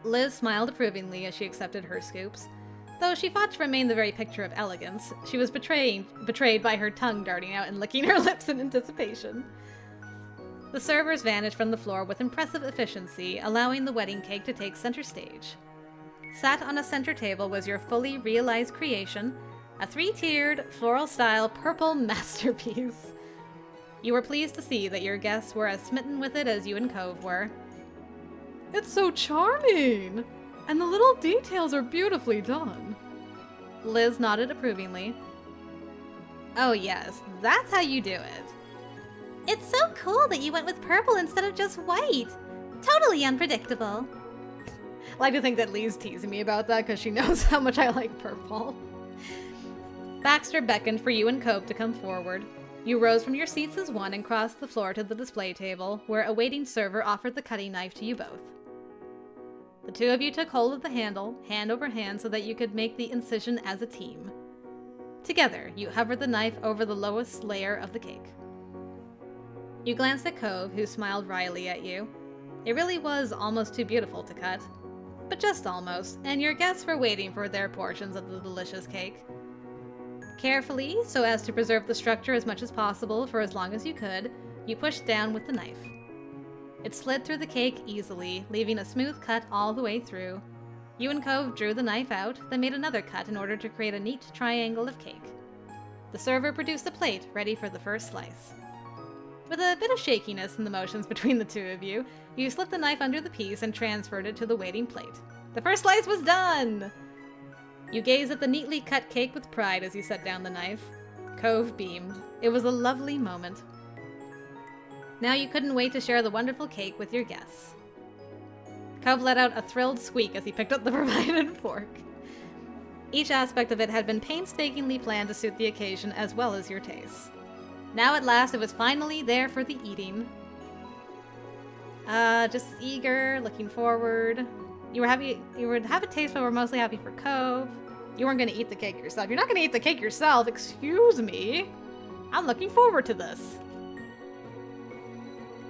Liz smiled approvingly as she accepted her scoops. Though she fought to remain the very picture of elegance, she was betrayed by her tongue darting out and licking her lips in anticipation. The servers vanished from the floor with impressive efficiency, allowing the wedding cake to take center stage. Sat on a center table was your fully realized creation, a 3-tiered, floral-style purple masterpiece. You were pleased to see that your guests were as smitten with it as you and Cove were. It's so charming! And the little details are beautifully done. Liz nodded approvingly. Oh yes, that's how you do it. It's so cool that you went with purple instead of just white. Totally unpredictable. I like to think that Lee's teasing me about that because she knows how much I like purple. Baxter beckoned for you and Cove to come forward. You rose from your seats as one and crossed the floor to the display table, where a waiting server offered the cutting knife to you both. The two of you took hold of the handle, hand over hand, so that you could make the incision as a team. Together, you hovered the knife over the lowest layer of the cake. You glanced at Cove, who smiled wryly at you. It really was almost too beautiful to cut. But just almost, and your guests were waiting for their portions of the delicious cake. Carefully, so as to preserve the structure as much as possible for as long as you could, you pushed down with the knife. It slid through the cake easily, leaving a smooth cut all the way through. You and Cove drew the knife out, then made another cut in order to create a neat triangle of cake. The server produced a plate ready for the first slice. With a bit of shakiness in the motions between the two of you, you slipped the knife under the piece and transferred it to the waiting plate. The first slice was done! You gazed at the neatly cut cake with pride as you set down the knife. Cove beamed. It was a lovely moment. Now you couldn't wait to share the wonderful cake with your guests. Cove let out a thrilled squeak as he picked up the provided fork. Each aspect of it had been painstakingly planned to suit the occasion as well as your tastes. Now at last it was finally there for the eating. Just eager, looking forward. You would have a taste, but were mostly happy for Cove. You weren't going to eat the cake yourself. You're not going to eat the cake yourself, excuse me. I'm looking forward to this.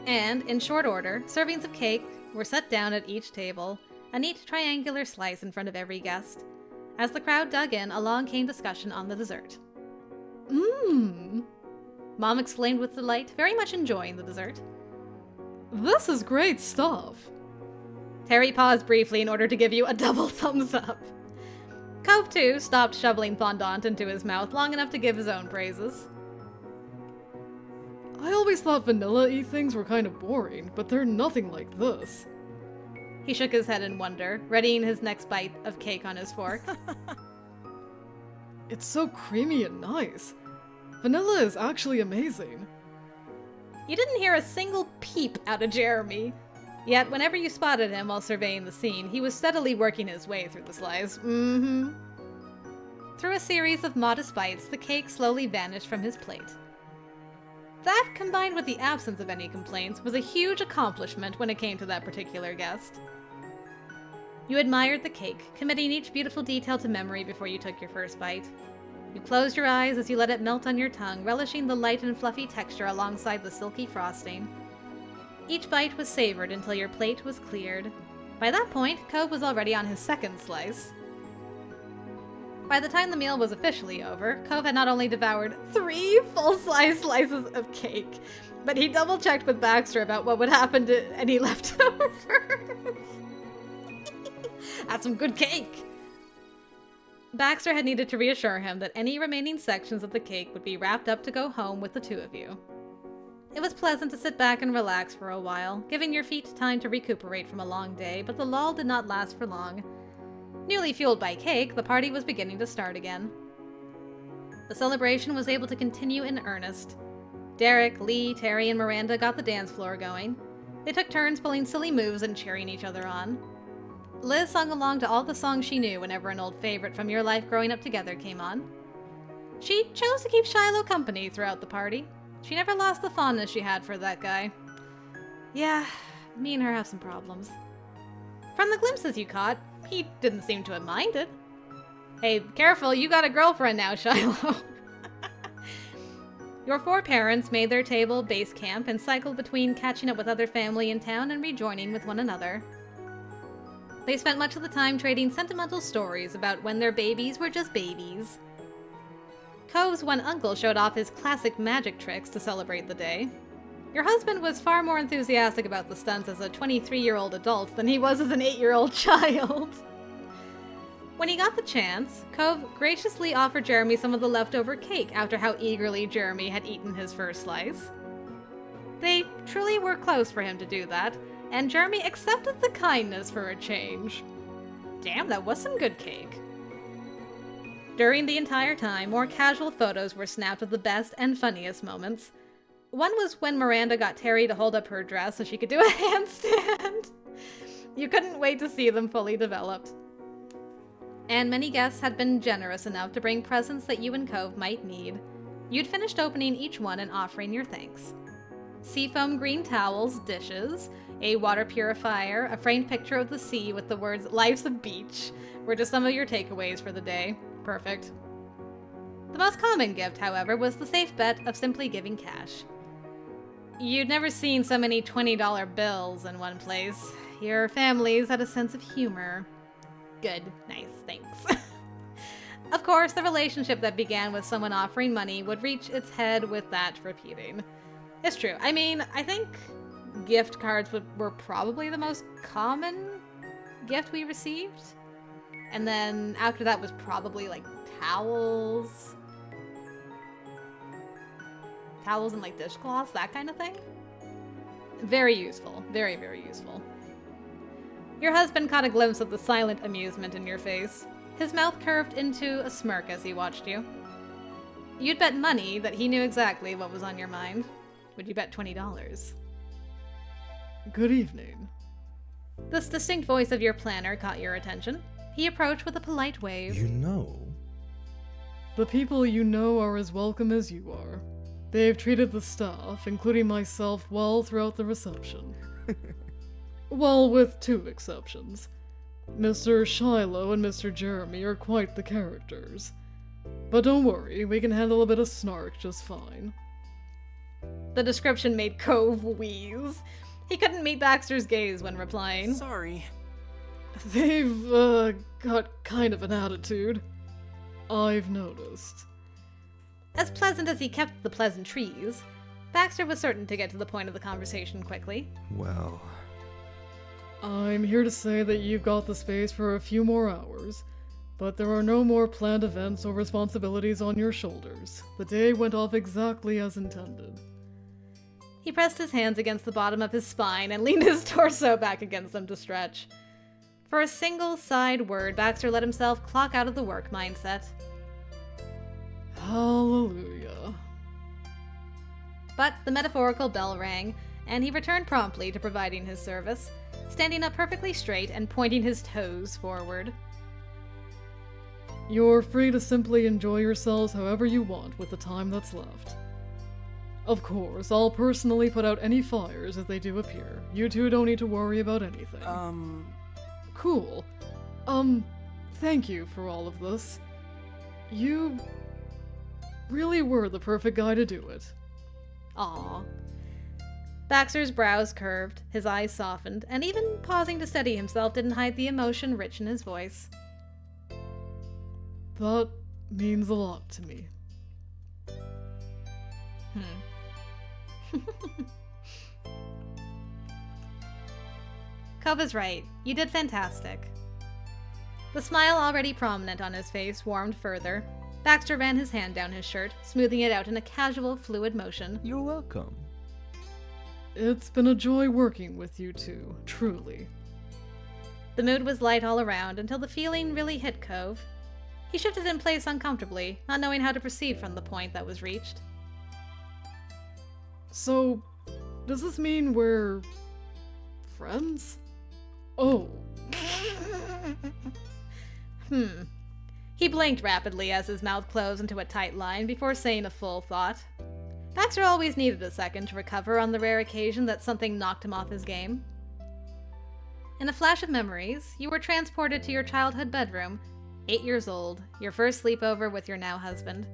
And, in short order, servings of cake were set down at each table, a neat triangular slice in front of every guest. As the crowd dug in, along came discussion on the dessert. Mom exclaimed with delight, very much enjoying the dessert. This is great stuff. Terry paused briefly in order to give you a double thumbs up. Cove, too, stopped shoveling fondant into his mouth long enough to give his own praises. I always thought vanilla-y things were kind of boring, but they're nothing like this. He shook his head in wonder, readying his next bite of cake on his fork. It's so creamy and nice. Vanilla is actually amazing. You didn't hear a single peep out of Jeremy. Yet, whenever you spotted him while surveying the scene, he was steadily working his way through the slice. Through a series of modest bites, the cake slowly vanished from his plate. That, combined with the absence of any complaints, was a huge accomplishment when it came to that particular guest. You admired the cake, committing each beautiful detail to memory before you took your first bite. You closed your eyes as you let it melt on your tongue, relishing the light and fluffy texture alongside the silky frosting. Each bite was savored until your plate was cleared. By that point, Cove was already on his second slice. By the time the meal was officially over, Cove had not only devoured 3 full-size slices of cake, but he double-checked with Baxter about what would happen to any leftovers. That's some good cake! Baxter had needed to reassure him that any remaining sections of the cake would be wrapped up to go home with the two of you. It was pleasant to sit back and relax for a while, giving your feet time to recuperate from a long day, but the lull did not last for long. Newly fueled by cake, the party was beginning to start again. The celebration was able to continue in earnest. Derek, Lee, Terry, and Miranda got the dance floor going. They took turns pulling silly moves and cheering each other on. Liz sung along to all the songs she knew whenever an old favorite from your life growing up together came on. She chose to keep Shiloh company throughout the party. She never lost the fondness she had for that guy. Yeah, me and her have some problems. From the glimpses you caught, he didn't seem to have minded. Hey, careful, you got a girlfriend now, Shiloh. Your 4 parents made their table base camp and cycled between catching up with other family in town and rejoining with one another. They spent much of the time trading sentimental stories about when their babies were just babies. Cove's one uncle showed off his classic magic tricks to celebrate the day. Your husband was far more enthusiastic about the stunts as a 23-year-old adult than he was as an 8-year-old child. When he got the chance, Cove graciously offered Jeremy some of the leftover cake after how eagerly Jeremy had eaten his first slice. They truly were close for him to do that, and Jeremy accepted the kindness for a change. Damn, that was some good cake. During the entire time, more casual photos were snapped of the best and funniest moments. One was when Miranda got Terry to hold up her dress so she could do a handstand. You couldn't wait to see them fully developed. And many guests had been generous enough to bring presents that you and Cove might need. You'd finished opening each one and offering your thanks. Seafoam green towels, dishes, a water purifier, a framed picture of the sea with the words, "Life's a beach," were just some of your takeaways for the day. Perfect. The most common gift, however, was the safe bet of simply giving cash. You'd never seen so many $20 bills in one place. Your families had a sense of humor. Good. Nice. Thanks. Of course, the relationship that began with someone offering money would reach its head with that repeating. It's true. I mean, I think gift cards were probably the most common gift we received. And then after that was probably like towels. Towels and like dishcloths, that kind of thing. Very useful. Very, very useful. Your husband caught a glimpse of the silent amusement in your face. His mouth curved into a smirk as he watched you. You'd bet money that he knew exactly what was on your mind. Would you bet $20? Good evening. This distinct voice of your planner caught your attention. He approached with a polite wave. You know? The people you know are as welcome as you are. They've treated the staff, including myself, well throughout the reception. Well, with two exceptions. Mr. Shiloh and Mr. Jeremy are quite the characters. But don't worry, we can handle a bit of snark just fine. The description made Cove wheeze. He couldn't meet Baxter's gaze when replying. Sorry. They've, got kind of an attitude. I've noticed. As pleasant as he kept the pleasantries, Baxter was certain to get to the point of the conversation quickly. Well, I'm here to say that you've got the space for a few more hours, but there are no more planned events or responsibilities on your shoulders. The day went off exactly as intended. He pressed his hands against the bottom of his spine and leaned his torso back against them to stretch. For a single side word, Baxter let himself clock out of the work mindset. Hallelujah. But the metaphorical bell rang, and he returned promptly to providing his service, standing up perfectly straight and pointing his toes forward. You're free to simply enjoy yourselves however you want with the time that's left. Of course, I'll personally put out any fires as they do appear. You two don't need to worry about anything. Cool. Thank you for all of this. You really were the perfect guy to do it. Aw. Baxter's brows curved, his eyes softened, and even pausing to steady himself didn't hide the emotion rich in his voice. That means a lot to me. Cove is right. You did fantastic. The smile already prominent on his face warmed further. Baxter ran his hand down his shirt, smoothing it out in a casual, fluid motion. you're welcome. It's been a joy working with you two, truly. The mood was light all around until the feeling really hit Cove. He shifted in place uncomfortably, not knowing how to proceed from the point that was reached. So, does this mean we're friends? Oh. He blinked rapidly as his mouth closed into a tight line before saying a full thought. Baxter always needed a second to recover on the rare occasion that something knocked him off his game. In a flash of memories, you were transported to your childhood bedroom, 8 years old, your first sleepover with your now husband.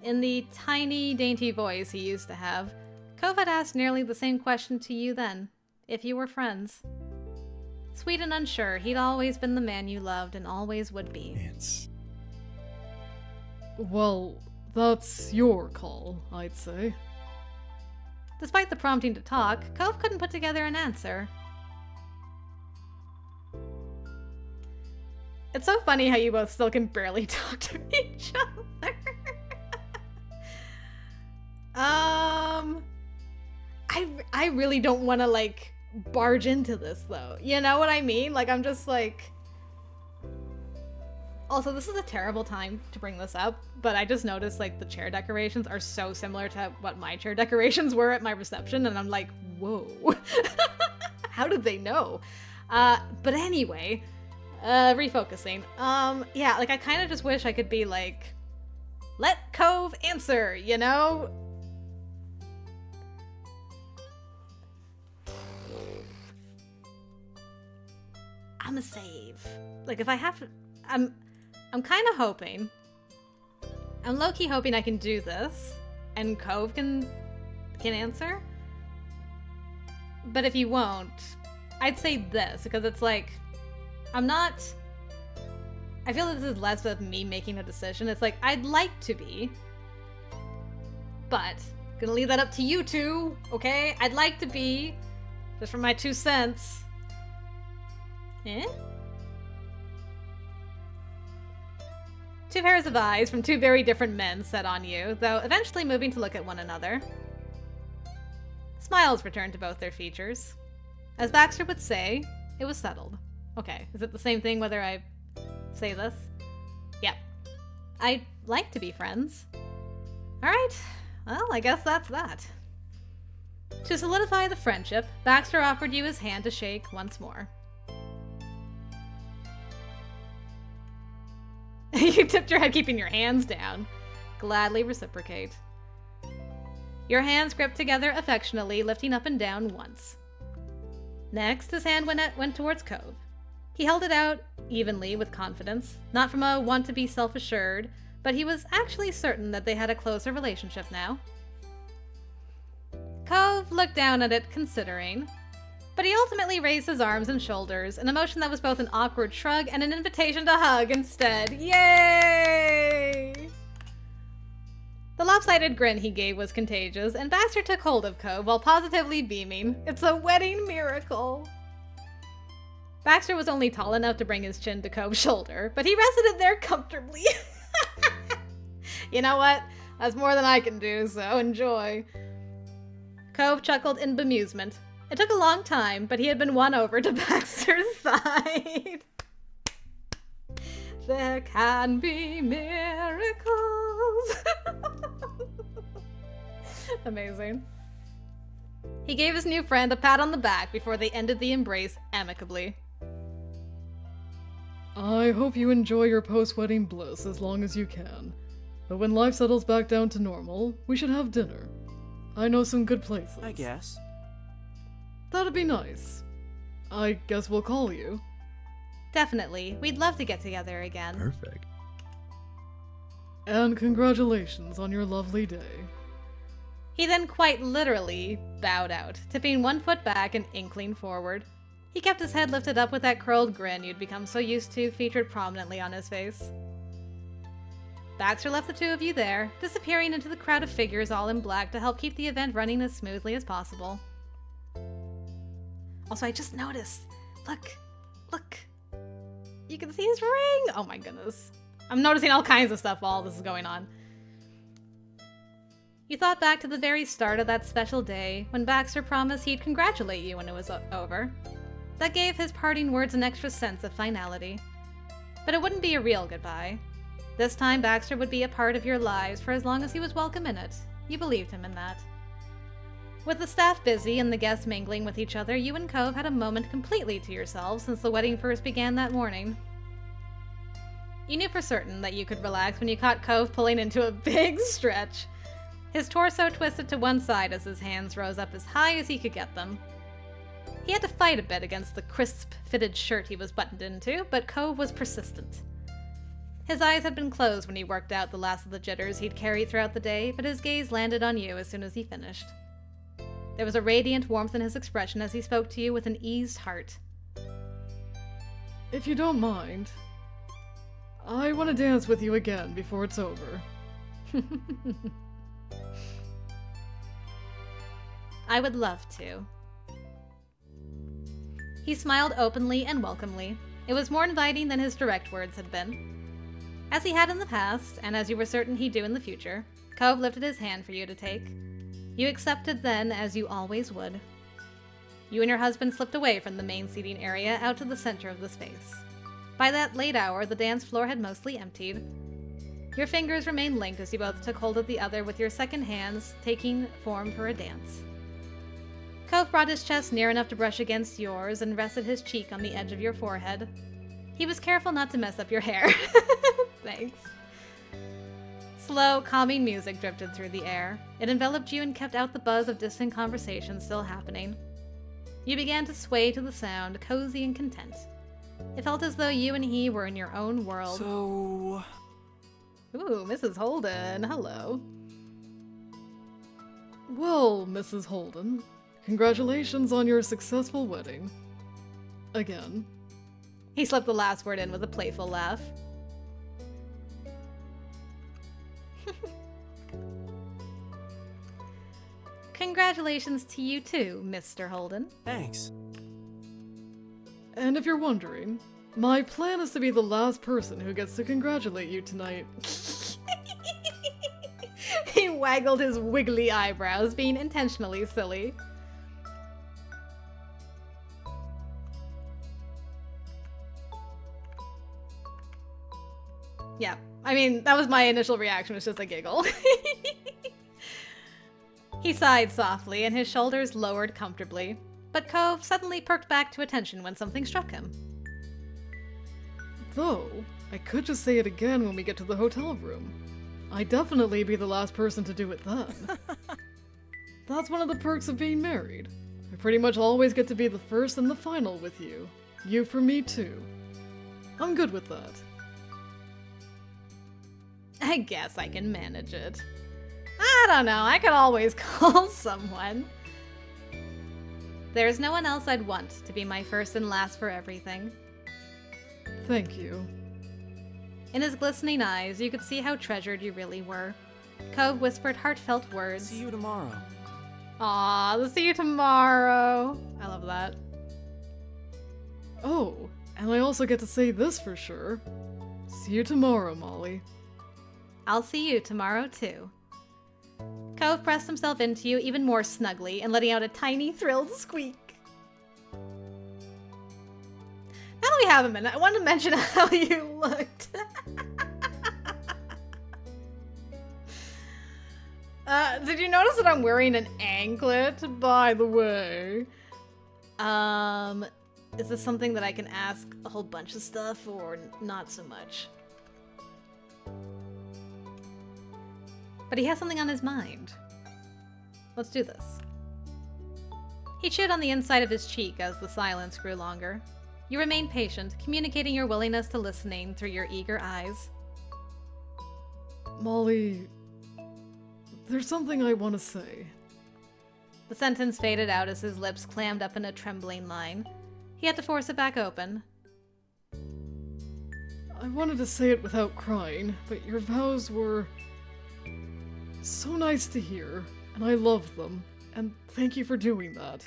In the tiny, dainty voice he used to have, Cove had asked nearly the same question to you then, if you were friends. Sweet and unsure, he'd always been the man you loved and always would be. It's... Well, that's your call, I'd say. Despite the prompting to talk, Cove couldn't put together an answer. It's so funny how you both still can barely talk to each other. I really don't want to, like, barge into this, though. You know what I mean? Like, I'm just like... Also, this is a terrible time to bring this up, but I just noticed, like, the chair decorations are so similar to what my chair decorations were at my reception, and I'm like, whoa. How did they know? But anyway, refocusing. Yeah, like, I kind of just wish I could be like, let Cove answer, you know? I'm a save. Like, if I have to... I'm kind of hoping. I'm low-key hoping I can do this, and Cove can answer. But if you won't, I'd say this, because it's like, I'm not... I feel this is less of me making a decision. It's like, I'd like to be, but gonna leave that up to you two, okay? I'd like to be, just for my 2 cents. Eh? 2 pairs of eyes from 2 very different men set on you, though eventually moving to look at one another. Smiles returned to both their features. As Baxter would say, it was settled. Okay, is it the same thing whether I say this? Yep. I'd like to be friends. Alright, well, I guess that's that. To solidify the friendship, Baxter offered you his hand to shake once more. You tipped your head keeping your hands down. Gladly reciprocate. Your hands gripped together affectionately, lifting up and down once. Next, his hand went towards Cove. He held it out evenly with confidence, not from a want to be self-assured, but he was actually certain that they had a closer relationship now. Cove looked down at it, considering, but he ultimately raised his arms and shoulders, an emotion that was both an awkward shrug and an invitation to hug instead. Yay! The lopsided grin he gave was contagious, and Baxter took hold of Cove while positively beaming. It's a wedding miracle! Baxter was only tall enough to bring his chin to Cove's shoulder, but he rested it there comfortably. You know what? That's more than I can do, so enjoy. Cove chuckled in bemusement. It took a long time, but he had been won over to Baxter's side. There can be miracles. Amazing. He gave his new friend a pat on the back before they ended the embrace amicably. I hope you enjoy your post-wedding bliss as long as you can. But when life settles back down to normal, we should have dinner. I know some good places. I guess. That'd be nice. I guess we'll call you. Definitely. We'd love to get together again. Perfect. And congratulations on your lovely day. He then quite literally bowed out, tipping 1 foot back and inkling forward. He kept his head lifted up with that curled grin you'd become so used to featured prominently on his face. Baxter left the two of you there, disappearing into the crowd of figures all in black to help keep the event running as smoothly as possible. Also, I just noticed. Look. You can see his ring! Oh my goodness. I'm noticing all kinds of stuff while this is going on. You thought back to the very start of that special day when Baxter promised he'd congratulate you when it was over. That gave his parting words an extra sense of finality. But it wouldn't be a real goodbye. This time Baxter would be a part of your lives for as long as he was welcome in it. You believed him in that. With the staff busy and the guests mingling with each other, you and Cove had a moment completely to yourselves since the wedding first began that morning. You knew for certain that you could relax when you caught Cove pulling into a big stretch. His torso twisted to one side as his hands rose up as high as he could get them. He had to fight a bit against the crisp, fitted shirt he was buttoned into, but Cove was persistent. His eyes had been closed when he worked out the last of the jitters he'd carried throughout the day, but his gaze landed on you as soon as he finished. There was a radiant warmth in his expression as he spoke to you with an eased heart. if you don't mind, I want to dance with you again before it's over. I would love to. He smiled openly and welcomely. It was more inviting than his direct words had been. As he had in the past, and as you were certain he'd do in the future, Cove lifted his hand for you to take. You accepted then, as you always would. You and your husband slipped away from the main seating area out to the center of the space. By that late hour, the dance floor had mostly emptied. Your fingers remained linked as you both took hold of the other with your second hands taking form for a dance. Cove brought his chest near enough to brush against yours and rested his cheek on the edge of your forehead. He was careful not to mess up your hair. Thanks. Slow, calming music drifted through the air. It enveloped you and kept out the buzz of distant conversation still happening. You began to sway to the sound, cozy and content. It felt as though you and he were in your own world. So... Ooh, Mrs. Holden, hello. Well, Mrs. Holden, congratulations on your successful wedding. Again. He slipped the last word in with a playful laugh. Congratulations to you too, Mr. Holden. Thanks. And if you're wondering, my plan is to be the last person who gets to congratulate you tonight. He waggled his wiggly eyebrows, being intentionally silly. Yeah, I mean, that was my initial reaction, was just a giggle. He sighed softly, and his shoulders lowered comfortably. But Cove suddenly perked back to attention when something struck him. Though, I could just say it again when we get to the hotel room. I'd definitely be the last person to do it then. That's one of the perks of being married. I pretty much always get to be the first and the final with you. You for me too. I'm good with that. I guess I can manage it. I don't know, I could always call someone. There's no one else I'd want to be my first and last for everything. Thank you. In his glistening eyes, you could see how treasured you really were. Cove whispered heartfelt words. See you tomorrow. Aw, see you tomorrow. I love that. Oh, and I also get to say this for sure. See you tomorrow, Molly. I'll see you tomorrow, too. Cove pressed himself into you even more snugly and letting out a tiny, thrilled squeak. Now that we have a minute, I want to mention how you looked. Did you notice that I'm wearing an anklet, by the way? Is this something that I can ask a whole bunch of stuff, or not so much? But he has something on his mind. Let's do this. He chewed on the inside of his cheek as the silence grew longer. You remained patient, communicating your willingness to listening through your eager eyes. Molly, there's something I want to say. The sentence faded out as his lips clammed up in a trembling line. He had to force it back open. I wanted to say it without crying, but your vows were so nice to hear, and I loved them, and thank you for doing that.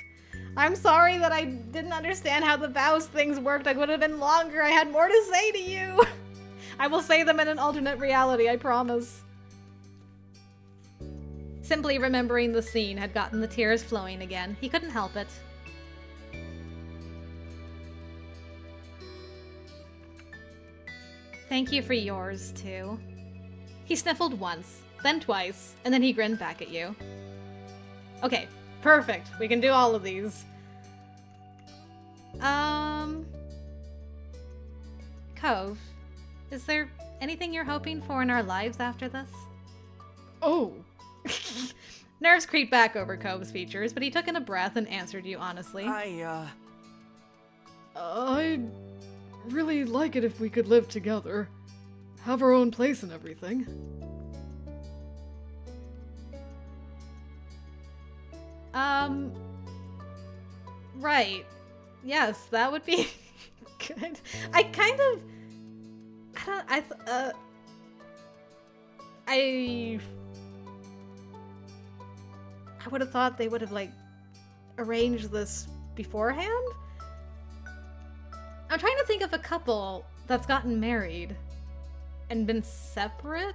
I'm sorry that I didn't understand how the vows things worked. I would have been longer. I had more to say to you. I will say them in an alternate reality, I promise. Simply remembering the scene had gotten the tears flowing again. He couldn't help it. Thank you for yours, too. He sniffled once, then twice, and then he grinned back at you. Okay, perfect. We can do all of these. Cove, is there anything you're hoping for in our lives after this? Oh! Nerves creeped back over Cove's features, but he took in a breath and answered you honestly. I'd really like it if we could live together. Have our own place and everything. Right. Yes, that would be Good. I kind of... I would have thought they would have, like, arranged this beforehand? I'm trying to think of a couple that's gotten married and been separate,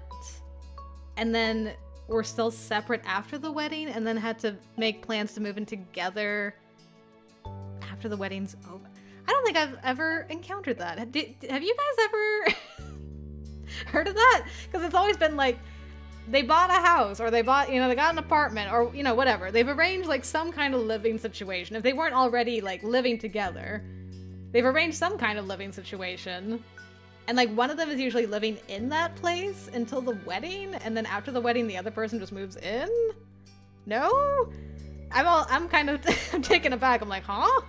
and then were still separate after the wedding, and then had to make plans to move in together after the wedding's over. I don't think I've ever encountered that. Have you guys ever heard of that? Because it's always been like, they bought a house, or they got an apartment, or, whatever. They've arranged, like, some kind of living situation. If they weren't already, like, living together, they've arranged some kind of living situation. And, like, one of them is usually living in that place until the wedding, and then after the wedding, the other person just moves in? No? I'm kind of I'm taken aback. I'm like, huh?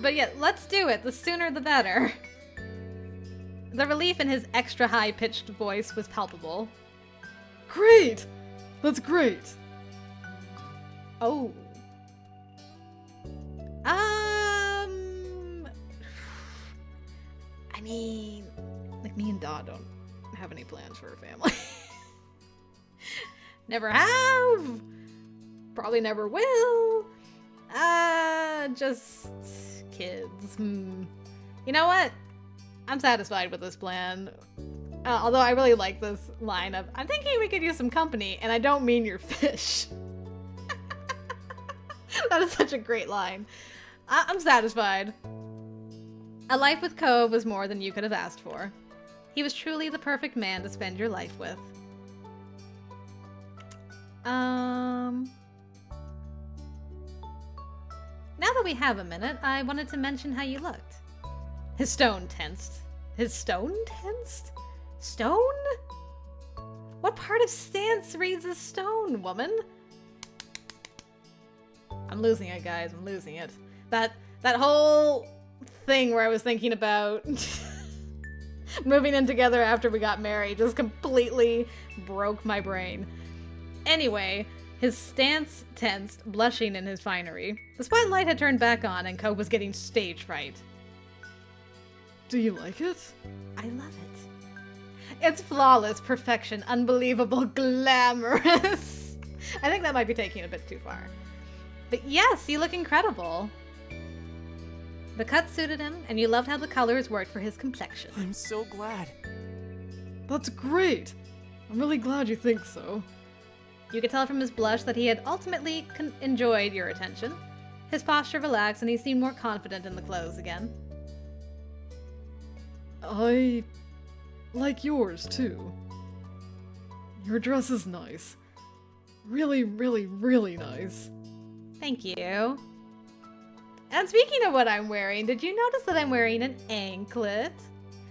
But yeah, let's do it. The sooner the better. The relief in his extra high-pitched voice was palpable. Great! That's great! Oh. I mean, like, me and Daw don't have any plans for a family. Never have. Probably never will. Just kids. You know what? I'm satisfied with this plan. Although I really like this line of, I'm thinking we could use some company, and I don't mean your fish. That is such a great line. I'm satisfied. A life with Cove was more than you could have asked for. He was truly the perfect man to spend your life with. Now that we have a minute, I wanted to mention how you looked. His stone tensed. His stone tensed? Stone? What part of stance reads as stone, woman? I'm losing it, guys. I'm losing it. That whole thing where I was thinking about moving in together after we got married just completely broke my brain. Anyway, his stance tensed, blushing in his finery. The spotlight had turned back on, and Cove was getting stage fright. Do you like it? I love it. It's flawless, perfection, unbelievable, glamorous. I think that might be taking it a bit too far. But yes, you look incredible. The cut suited him, and you loved how the colors worked for his complexion. I'm so glad. That's great! I'm really glad you think so. You could tell from his blush that he had ultimately enjoyed your attention. His posture relaxed, and he seemed more confident in the clothes again. I like yours, too. Your dress is nice. Really, really, really nice. Thank you. And speaking of what I'm wearing, did you notice that I'm wearing an anklet?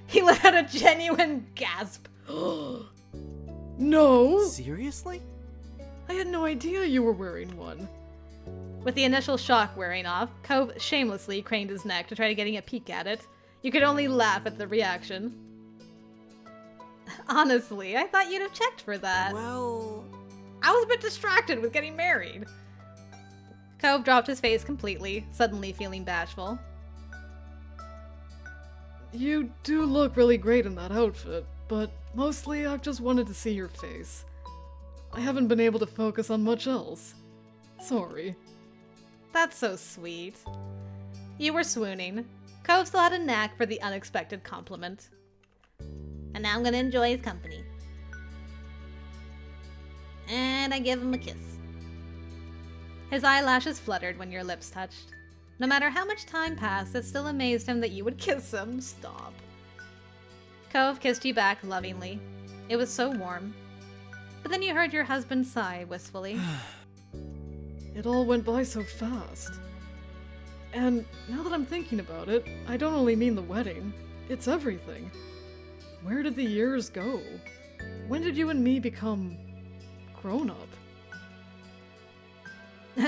He let out a genuine gasp. No! Seriously? I had no idea you were wearing one. With the initial shock wearing off, Cove shamelessly craned his neck to try to getting a peek at it. You could only laugh at the reaction. Honestly, I thought you'd have checked for that. Well... I was a bit distracted with getting married. Cove dropped his face completely, suddenly feeling bashful. You do look really great in that outfit, but mostly I've just wanted to see your face. I haven't been able to focus on much else. Sorry. That's so sweet. You were swooning. Cove still had a knack for the unexpected compliment. And now I'm gonna enjoy his company. And I give him a kiss. His eyelashes fluttered when your lips touched. No matter how much time passed, it still amazed him that you would kiss him. Stop. Cove kissed you back lovingly. It was so warm. But then you heard your husband sigh wistfully. It all went by so fast. And now that I'm thinking about it, I don't only mean the wedding. It's everything. Where did the years go? When did you and me become grown up?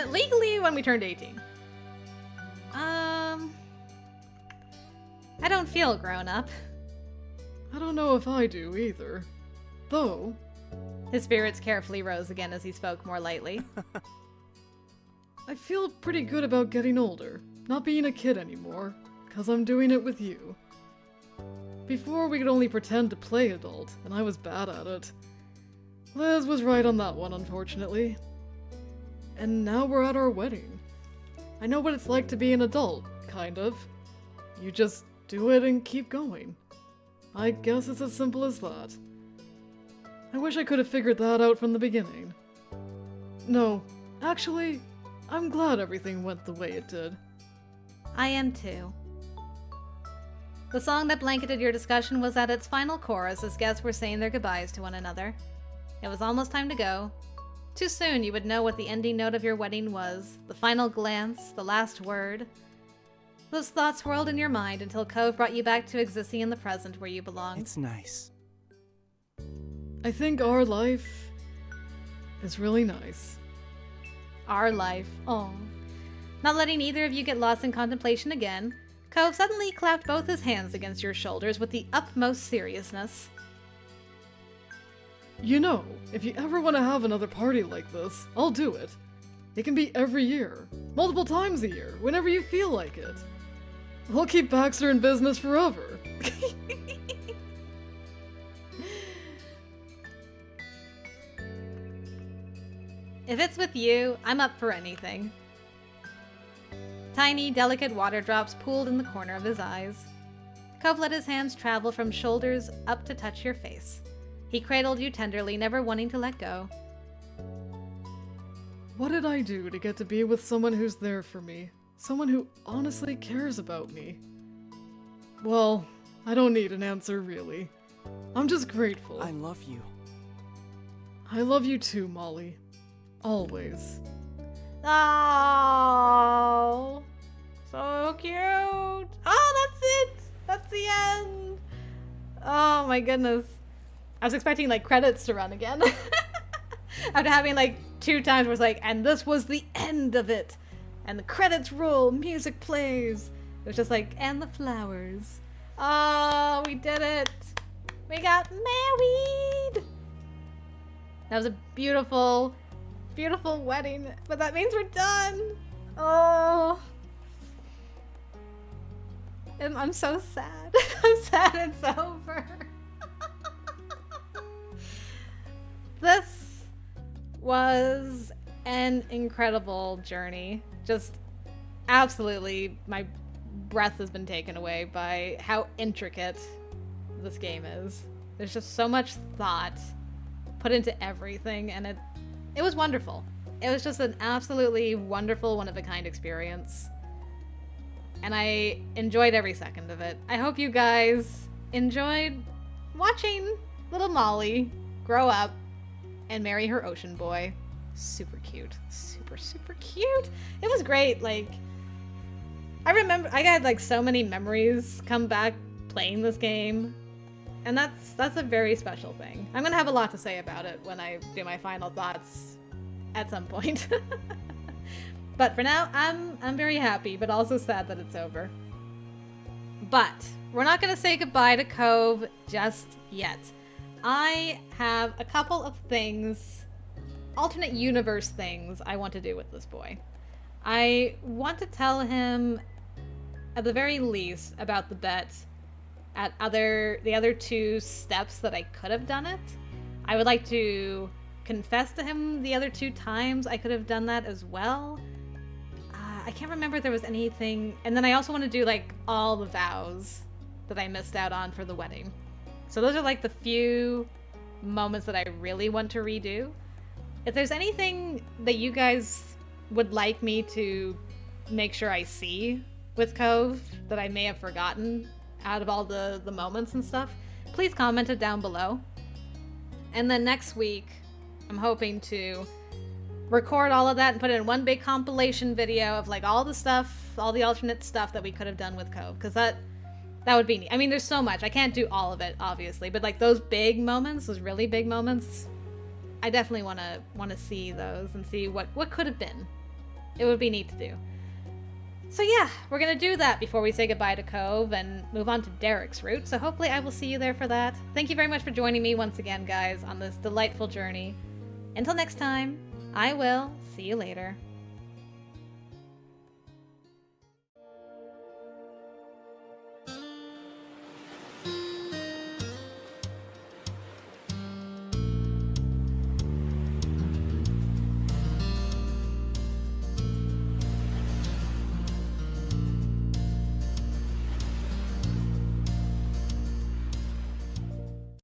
Legally, when we turned 18. I don't feel grown up. I don't know if I do either. Though... His spirits carefully rose again as he spoke more lightly. I feel pretty good about getting older, not being a kid anymore, 'cause I'm doing it with you. Before we could only pretend to play adult, and I was bad at it. Liz was right on that one, unfortunately. And now we're at our wedding. I know what it's like to be an adult, kind of. You just do it and keep going. I guess it's as simple as that. I wish I could have figured that out from the beginning. No, actually, I'm glad everything went the way it did. I am too. The song that blanketed your discussion was at its final chorus as guests were saying their goodbyes to one another. It was almost time to go. Too soon you would know what the ending note of your wedding was, the final glance, the last word. Those thoughts swirled in your mind until Cove brought you back to existing in the present where you belong. It's nice. I think our life is really nice. Our life. Oh. Not letting either of you get lost in contemplation again, Cove suddenly clapped both his hands against your shoulders with the utmost seriousness. You know, if you ever want to have another party like this, I'll do it. It can be every year, multiple times a year, whenever you feel like it. We'll keep Baxter in business forever. If it's with you, I'm up for anything. Tiny, delicate water drops pooled in the corner of his eyes. Cove let his hands travel from shoulders up to touch your face. He cradled you tenderly, never wanting to let go. What did I do to get to be with someone who's there for me? Someone who honestly cares about me? Well, I don't need an answer, really. I'm just grateful. I love you. I love you too, Molly. Always. Oh, so cute. Oh, that's it. That's the end. Oh my goodness. I was expecting like credits to run again. After having like 2 times where it's like, and this was the end of it. And the credits roll, music plays. It was just like, and the flowers. Oh, we did it. We got married. That was a beautiful, beautiful wedding. But that means we're done. Oh. And I'm so sad. I'm sad it's over. This was an incredible journey. Just absolutely, my breath has been taken away by how intricate this game is. There's just so much thought put into everything, and it was wonderful. It was just an absolutely wonderful, one-of-a-kind experience. And I enjoyed every second of it. I hope you guys enjoyed watching little Molly grow up and marry her ocean boy. Super cute. Super, super cute. It was great. Like, I remember I got like so many memories come back playing this game. And that's a very special thing. I'm gonna have a lot to say about it when I do my final thoughts at some point. But for now, I'm very happy, but also sad that it's over. But we're not gonna say goodbye to Cove just yet. I have a couple of things, alternate universe things I want to do with this boy. I want to tell him, at the very least, about the bet at the other 2 steps that I could have done it. I would like to confess to him the other 2 times I could have done that as well. I can't remember if there was anything. And then I also want to do like all the vows that I missed out on for the wedding. So those are like the few moments that I really want to redo. If there's anything that you guys would like me to make sure I see with Cove that I may have forgotten out of all the moments and stuff, please comment it down below. And then next week, I'm hoping to record all of that and put it in one big compilation video of like all the stuff, all the alternate stuff that we could have done with Cove, because that would be neat. I mean, there's so much. I can't do all of it, obviously, but like those big moments, those really big moments, I definitely want to see those and see what could have been. It would be neat to do. So yeah, we're gonna do that before we say goodbye to Cove and move on to Derek's route. So hopefully I will see you there for that. Thank you very much for joining me once again, guys, on this delightful journey. Until next time, I will see you later.